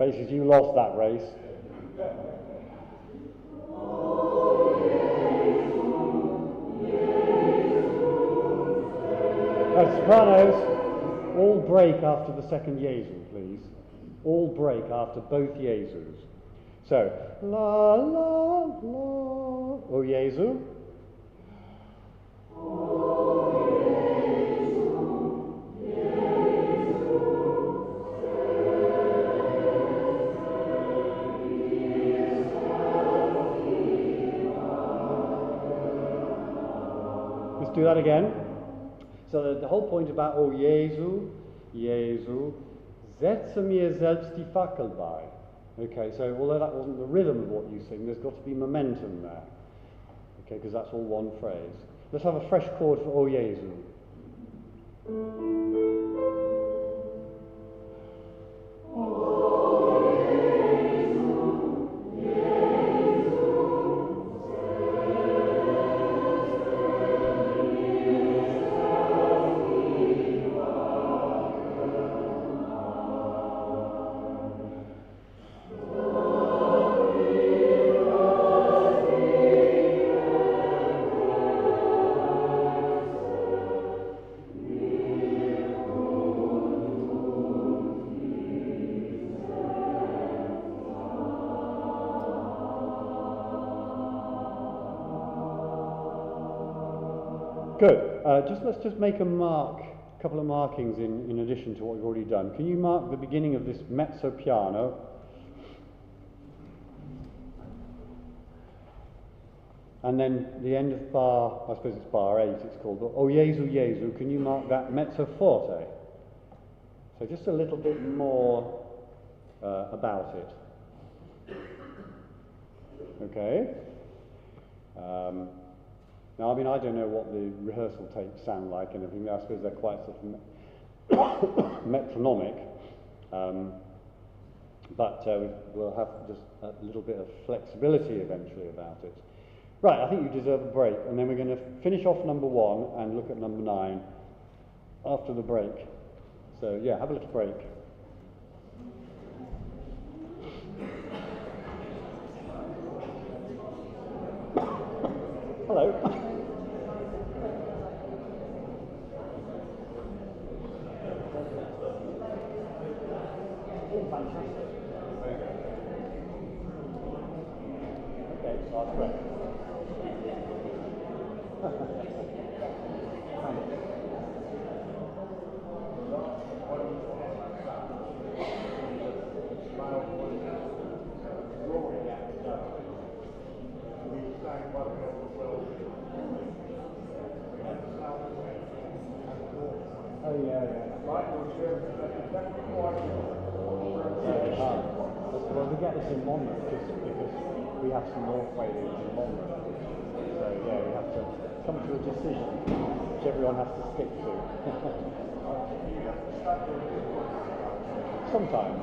Basically, you lost that race. Sopranos, all break after the second Jesu, please. All break after both Jesus. So, la la la, O Jesu. Let's do that again. So the whole point about O Jesu, Jesu, setze mir selbst die Fackel bei. Okay, so although that wasn't the rhythm of what you sing, there's got to be momentum there. Okay, because that's all one phrase. Let's have a fresh chord for O Jesu. Good. Let's just make a couple of markings in addition to what we've already done. Can you mark the beginning of this mezzo piano? And then the end of bar, I suppose it's bar 8 it's called, but O Jesu, Jesu, can you mark that mezzo forte? So just a little bit more about it. Okay. Now, I mean, I don't know what the rehearsal tapes sound like and everything. I suppose they're quite sort of metronomic, but we'll have just a little bit of flexibility eventually about it. Right, I think you deserve a break, and then we're going to finish off number 1 and look at number 9 after the break. So, yeah, have a little break. Hello. Fantastic. Okay, so that's great. Oh yeah, yeah. Well, we get this in Monmouth just because we have some North Wales in Monmouth. So yeah, we have to come to a decision which everyone has to stick to. Sometimes.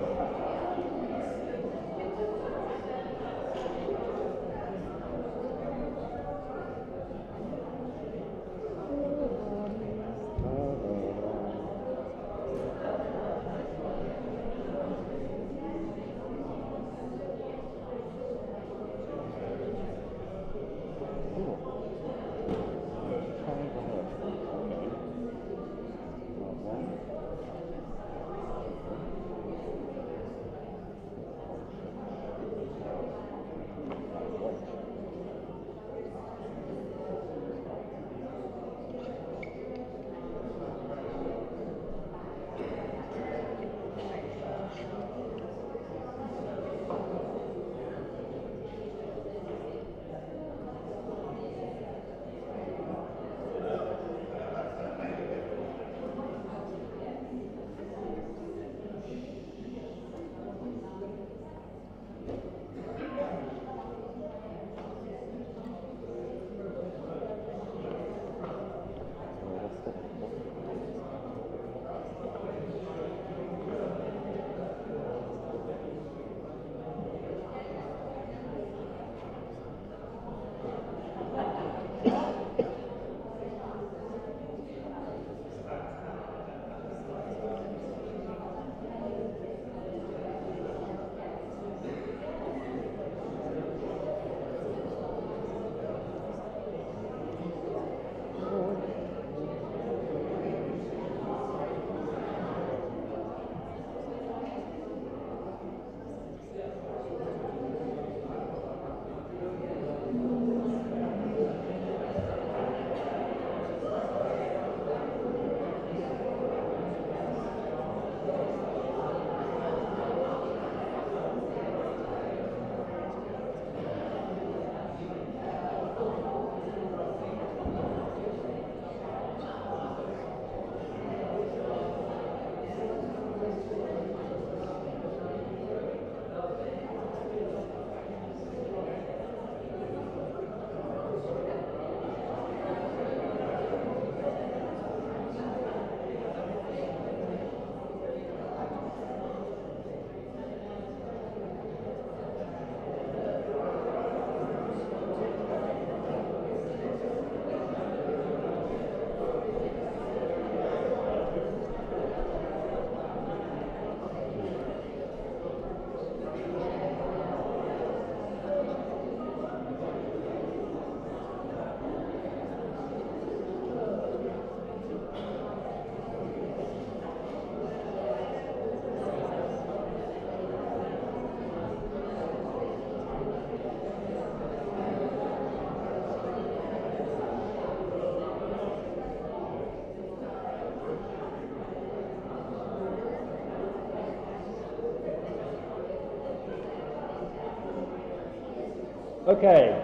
Okay.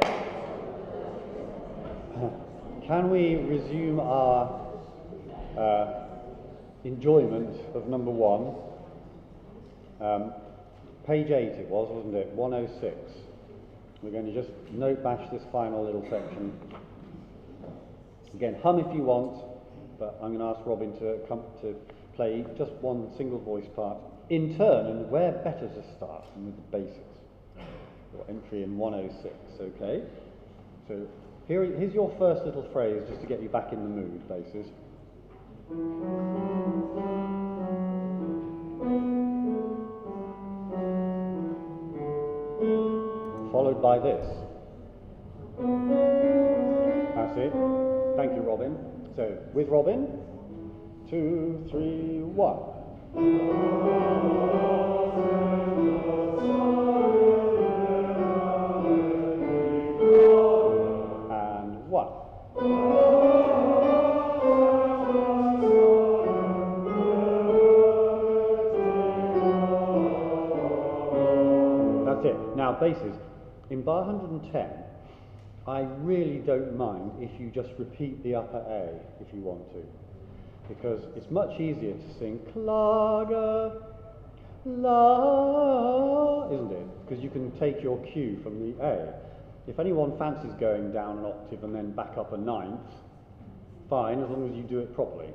Can we resume our enjoyment of number one? Page 8 it was, wasn't it? 106. We're going to just note bash this final little section. Again, hum if you want, but I'm going to ask Robin to come to play just one single voice part in turn, and where better to start than with the basics. Your entry in 106, okay? So here's your first little phrase just to get you back in the mood, basses. Followed by this. That's it. Thank you, Robin. So, with Robin, 2, 3, 1. And 1. That's it. Now, basses. In bar 110, I really don't mind if you just repeat the upper A if you want to, because it's much easier to sing Klage, la, isn't it? Because you can take your cue from the A. If anyone fancies going down an octave and then back up a ninth, fine, as long as you do it properly.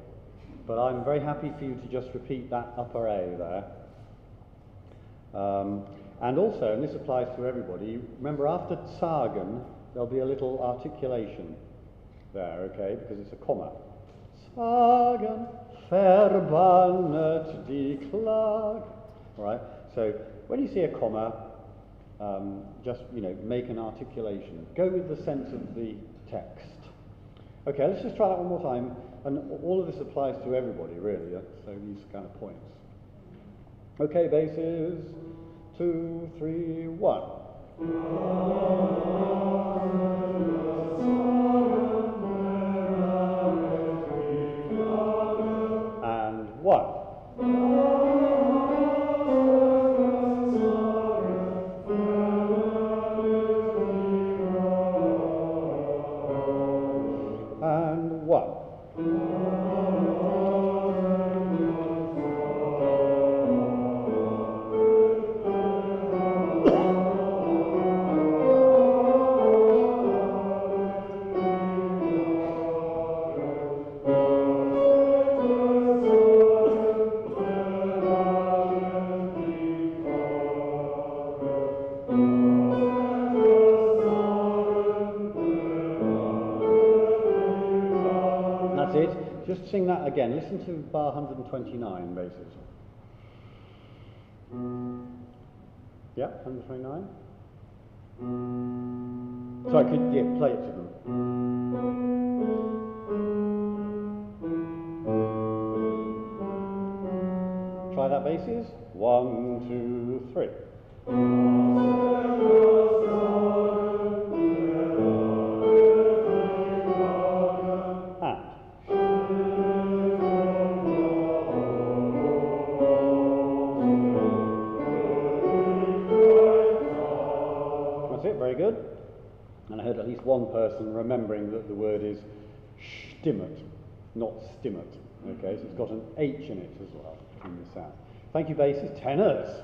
But I'm very happy for you to just repeat that upper A there. And also, and this applies to everybody, remember after Zagen, there'll be a little articulation there, okay, because it's a comma. Zagen, verbannet die Klage. All right, so when you see a comma, just, make an articulation. Go with the sense of the text. Okay, let's just try that one more time. And all of this applies to everybody, really, so these kind of points. Okay, basses. 2, 3, 1. And 1. And 1. That's it. Just sing that again. Listen to bar 129 basses. Yeah, 129. Sorry, play it to them. Try that basses. 1, 2, 3. Very good. And I heard at least one person remembering that the word is stimmt, not stimmt. Okay, so it's got an H in it as well in the sound. Thank you, basses. Tenors.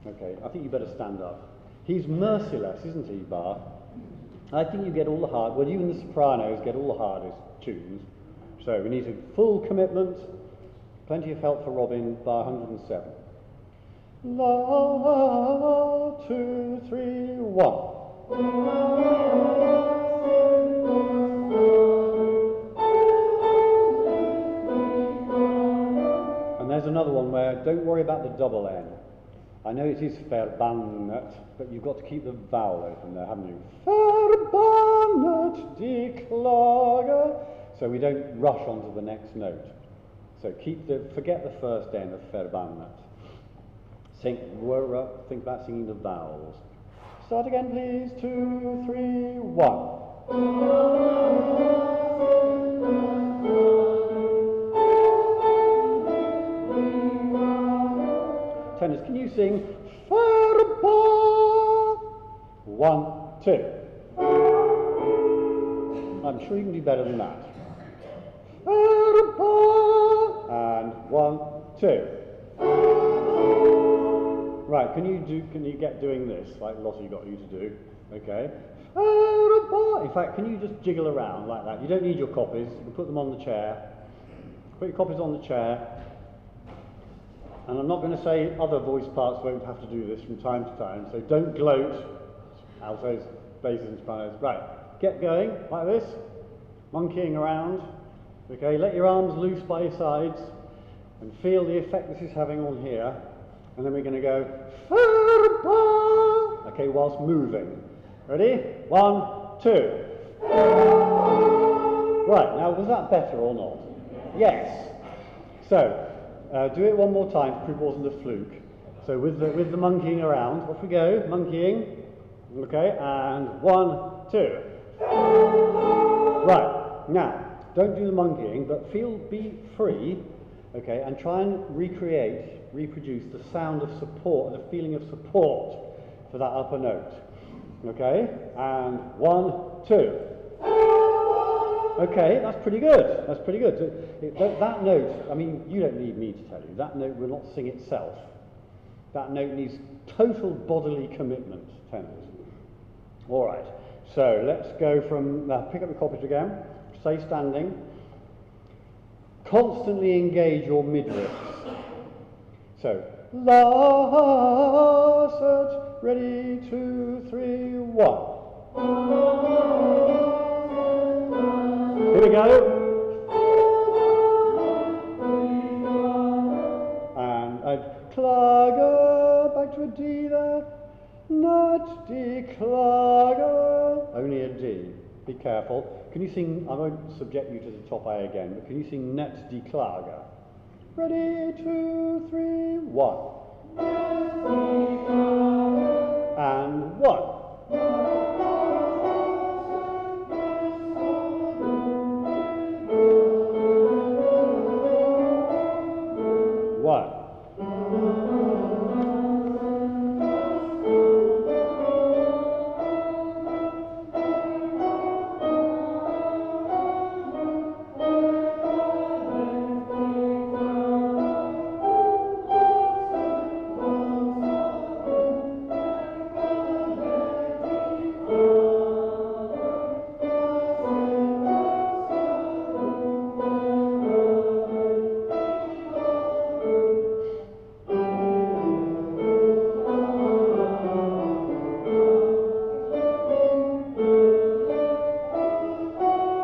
Okay, I think you better stand up. He's merciless, isn't he, Bar? I think you get all the hard. Well, you and the sopranos get all the hardest tunes. So we need a full commitment. Plenty of help for Robin, bar 107. La, 2, 3, 1. And there's another one where don't worry about the double N. I know it is verbannet, but you've got to keep the vowel open there, haven't you? Verbannet die Klage. So we don't rush onto the next note. So forget the first N of verbannet. Think about singing the vowels. Start again, please. 2, 3, 1. Tenors, can you sing? 1, 2. I'm sure you can do better than that. And 1, 2. Right, can you get doing this like Lottie got you to do? Okay. In fact, can you just jiggle around like that? You don't need your copies. You can put them on the chair. Put your copies on the chair. And I'm not going to say other voice parts won't have to do this from time to time, so don't gloat. Altos, basses and sopranos. Right, get going like this. Monkeying around. Okay, let your arms loose by your sides and feel the effect this is having on here. And then we're going to go, okay, whilst moving. Ready? 1, 2. Right, now was that better or not? Yes. So, do it one more time to prove it wasn't a fluke. So with the monkeying around, off we go, monkeying. Okay, and 1, 2. Right, now, don't do the monkeying, but be free, okay, and try and reproduce the sound of support, the feeling of support for that upper note. Okay, and 1, 2. Okay, that's pretty good. That's pretty good. So that note, I mean, you don't need me to tell you, that note will not sing itself. That note needs total bodily commitment, tenors. All right, so let's go from, pick up the copies again, stay standing. Constantly engage your midriffs. So, la, set, ready, 2, 3, 1. Here we go. And klager, back to a D there. Not D, klager. Only a D. Be careful. Can you sing, I won't subject you to the top A again, but can you sing Net die Klage? Ready, 2, 3, 1. And 1. 1.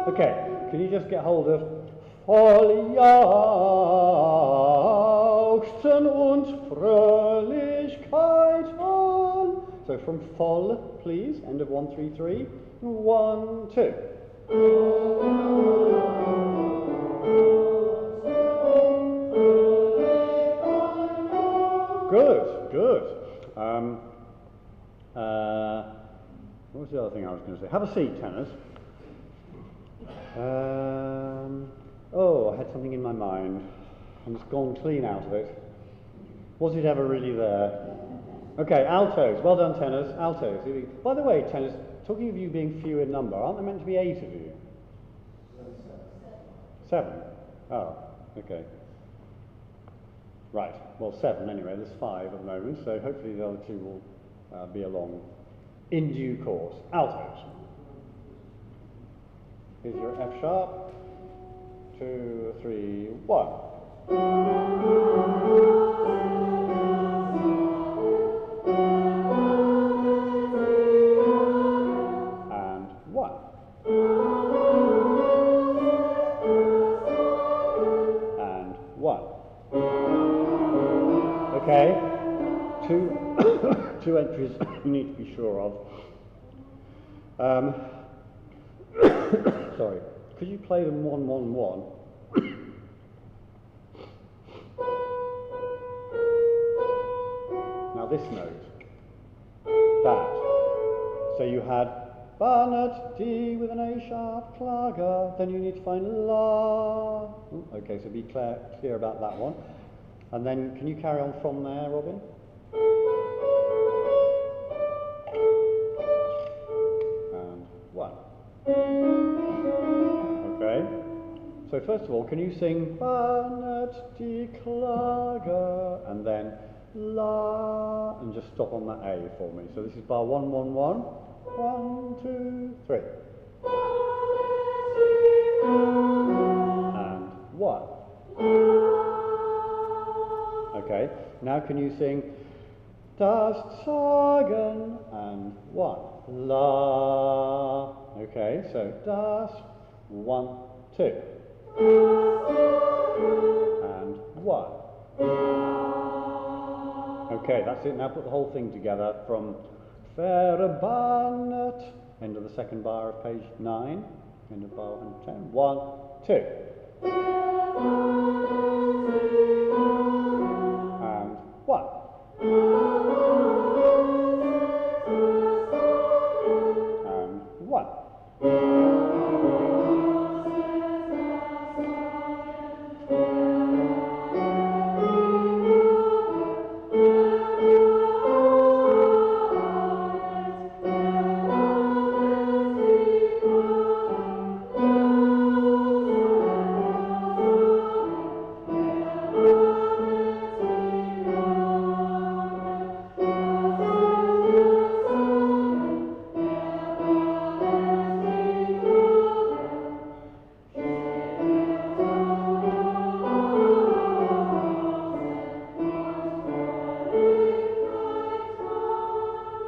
Okay, can you just get hold of voll jauchzen und Fröhlichkeit an. So from voll, please, end of 1, 3, 3. 1, 2. Good, good. What was the other thing I was going to say? Have a seat, tenors. Oh, I had something in my mind, and it's gone clean out of it. Was it ever really there? Okay, altos. Well done, tenors. Altos. By the way, tenors, talking of you being few in number, aren't there meant to be 8 of you? 7? Oh, okay. Right, well 7 anyway, there's 5 at the moment, so hopefully the other 2 will be along in due course. Altos. Here's your F sharp. 2, 3, 1. And 1. And 1. Okay. Two entries you need to be sure of. Sorry. Could you play them 1, 1, 1? Now this note, that. So you had Barnett D with an A sharp, Klager. Then you need to find La. Ooh, okay, so be clear about that one. And then can you carry on from there, Robin? Okay. So first of all, can you sing Bannet die Klage and then La and just stop on that A for me? So this is bar 111. 1, 2, 3. And 1. Okay. Now can you sing Das Sagen and 1. La. Okay, so Das 1, 2. And 1. Okay, that's it. Now put the whole thing together from Verbannet, end of the second bar of page 9, end of bar 110. 1, 2. And 1. And 1.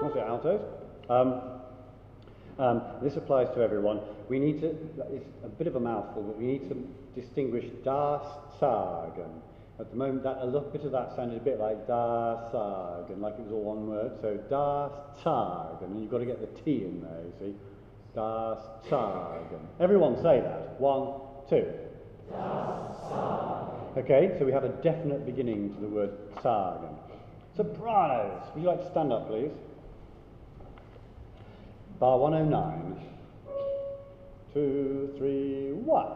What's it, altos? This applies to everyone. We need to, it's a bit of a mouthful, but we need to distinguish Das Sagen. At the moment, that, a little bit of that sounded a bit like Das Sagen, like it was all one word. So Das Sagen, and you've got to get the T in there, you see. Das Sagen. Everyone say that. 1, 2. Okay, so we have a definite beginning to the word Sagen. Sopranos, would you like to stand up, please? Bar 109. 2, 3, 1.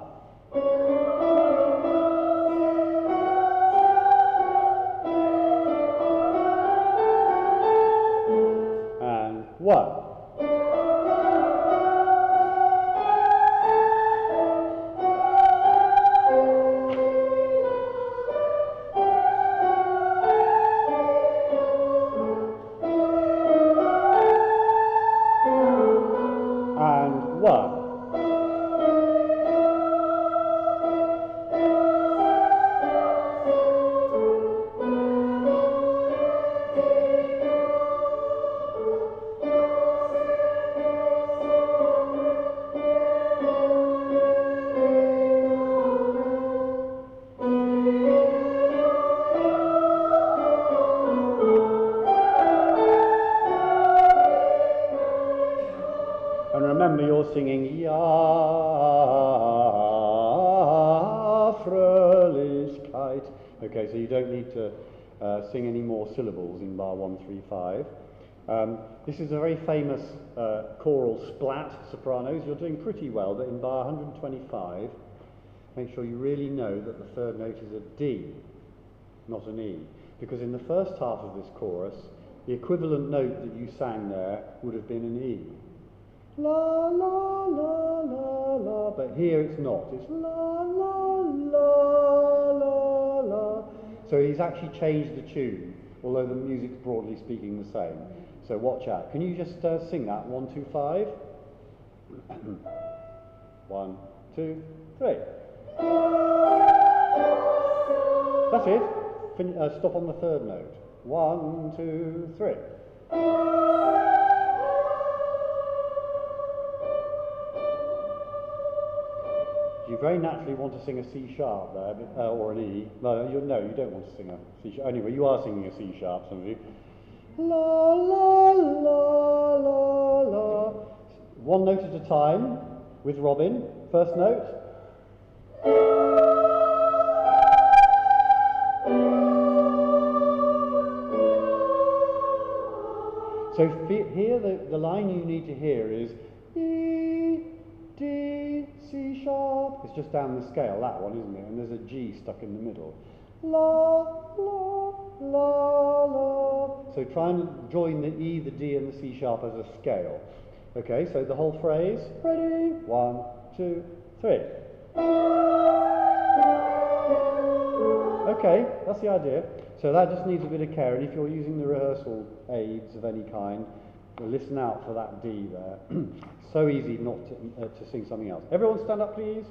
And 1. And 1. And remember, you're singing Ja, Fröhlichkeit. Okay, so you don't need to sing any more syllables in bar 135. This is a very famous choral splat, sopranos. You're doing pretty well, but in bar 125, make sure you really know that the third note is a D, not an E. Because in the first half of this chorus, the equivalent note that you sang there would have been an E. La, la, la, la, la. But here it's not. It's la, la, la, la, la. So he's actually changed the tune, although the music's broadly speaking the same. So watch out. Can you just sing that? 1, 2, 5. 1, 2, 3. That's it. Stop on the third note. 1, 2, 3. You very naturally want to sing a C sharp there, or an E. No, you don't want to sing a C sharp. Anyway, you are singing a C sharp, some of you. La, la, la, la, la. One note at a time with Robin. First note. So here, the line you need to hear is E, D, C sharp. It's just down the scale, that one, isn't it? And there's a G stuck in the middle. La, la, la, la. So try and join the E, the D, and the C sharp as a scale. Okay, so the whole phrase. Ready? 1, 2, 3. Okay, that's the idea. So that just needs a bit of care, and if you're using the rehearsal aids of any kind, listen out for that D there. So easy not to sing something else. Everyone stand up, please.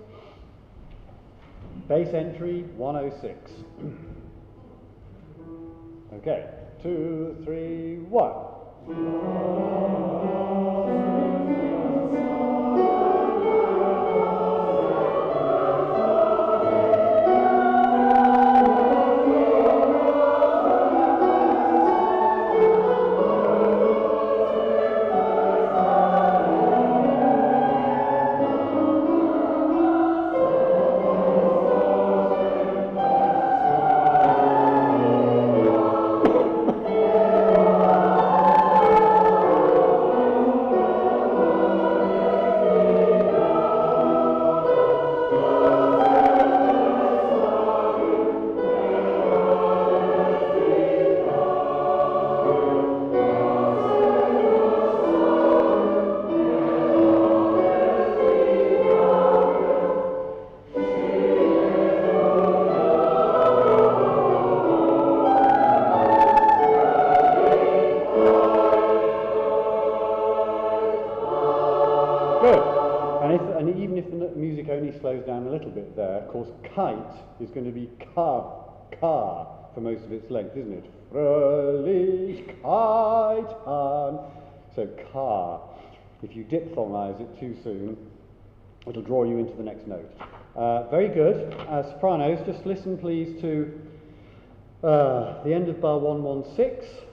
Bass entry 106. Okay, 2, 3, 1. And even if the music only slows down a little bit there, of course, kite is going to be ka for most of its length, isn't it? Fröhlich Kiten. So ka. If you diphthongize it too soon, it'll draw you into the next note. Very good. Sopranos, just listen please to the end of bar 116.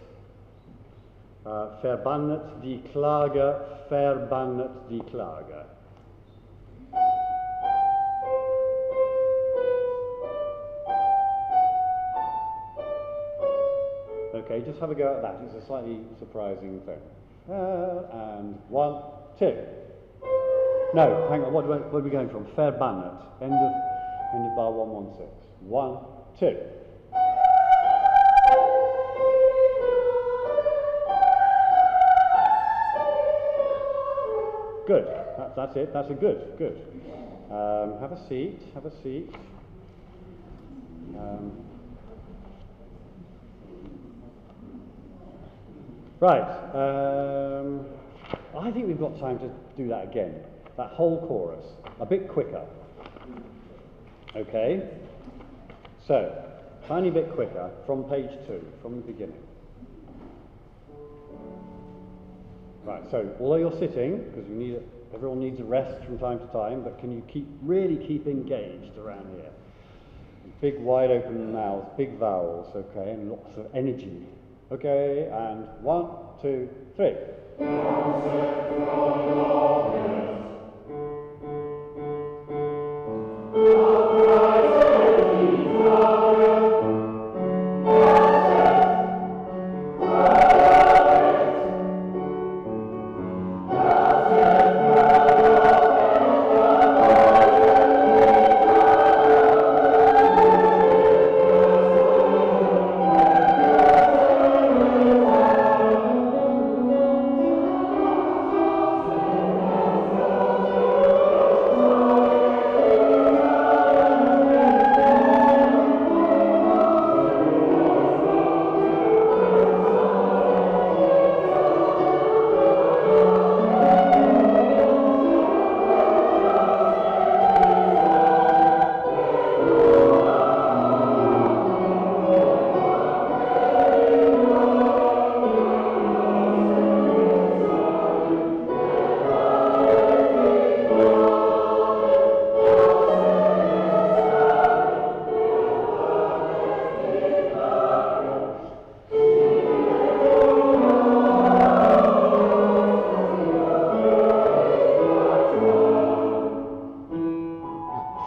Verbannet die Klage, verbannet die Klage. Okay, just have a go at that. It's a slightly surprising thing. And 1, 2. No, hang on. What are we going from? Verbannet. End of bar 116. 1, 2. Good. That's it. That's a good. Have a seat. Have a seat. Right. I think we've got time to do that again. That whole chorus. A bit quicker. Okay. So, tiny bit quicker from page 2, from the beginning. Right, so although you're sitting, because everyone needs a rest from time to time, but can you really keep engaged around here? Big wide open mouth, big vowels, okay, and lots of energy. Okay, and 1, 2, 3.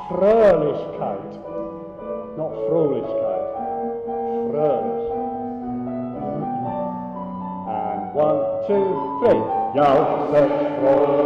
Fröhlichkeit, not Fröhlichkeit, Fröhlich. And 1, 2, 3. Jauchzet froh.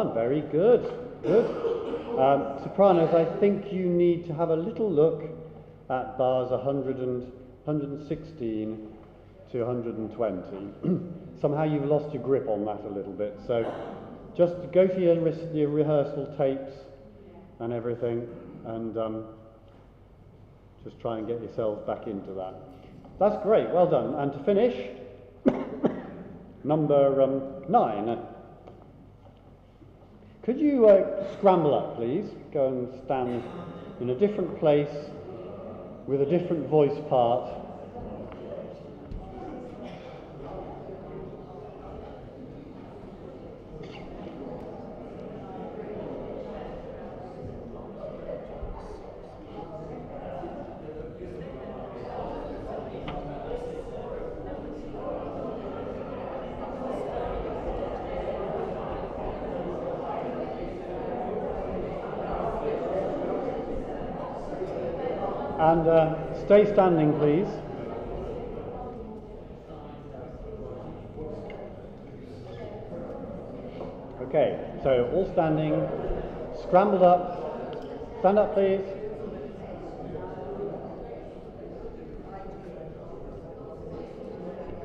done. Very good. Good. Sopranos, I think you need to have a little look at bars 116 to 120. Somehow you've lost your grip on that a little bit. So just go to your rehearsal tapes and everything, and just try and get yourselves back into that. That's great. Well done. And to finish, number 9. Could you scramble up, please? Go and stand in a different place with a different voice part. And stay standing, please. Okay, so all standing, scrambled up. Stand up, please.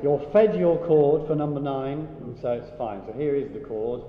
You're fed your chord for number 9, and so it's fine. So here is the chord.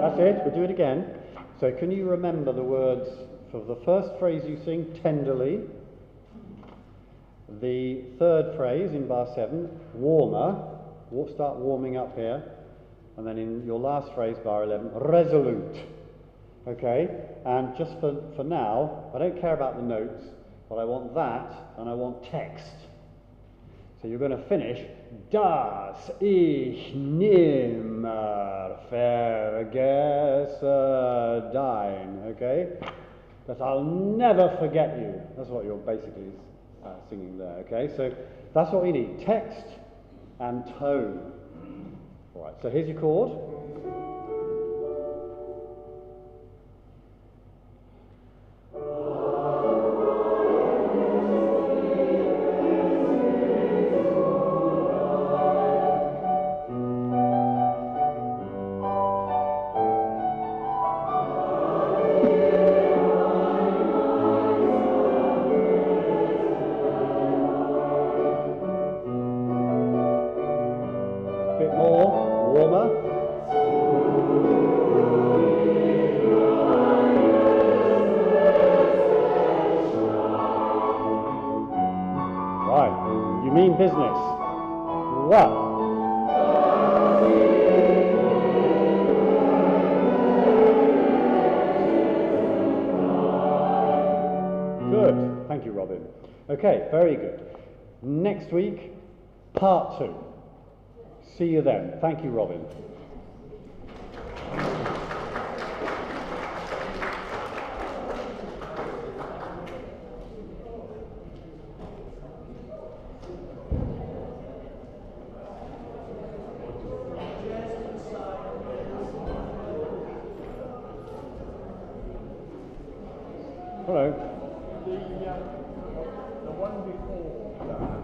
That's it, we'll do it again. So can you remember the words for the first phrase you sing, tenderly? The third phrase in bar 7, warmer. Start warming up here. And then in your last phrase, bar 11, resolute. Okay? And just for now, I don't care about the notes, but I want that and I want text. So you're going to finish, das ich nimmer vergesse dein, okay? That I'll never forget you. That's what you're basically singing there, okay? So that's what we need, text and tone. All right, so here's your chord. Mean business. What? Good. Thank you, Robin. Okay, very good. Next week, part 2. See you then. Thank you, Robin. Hello. The one before that,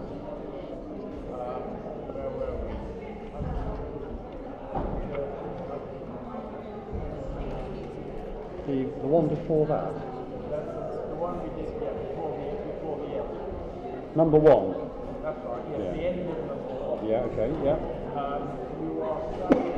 where were we? The one before that? That's the one we did before the end. Number 1? That's right, yes, Yeah. the end of number 1. Yeah, okay, yeah. You are studying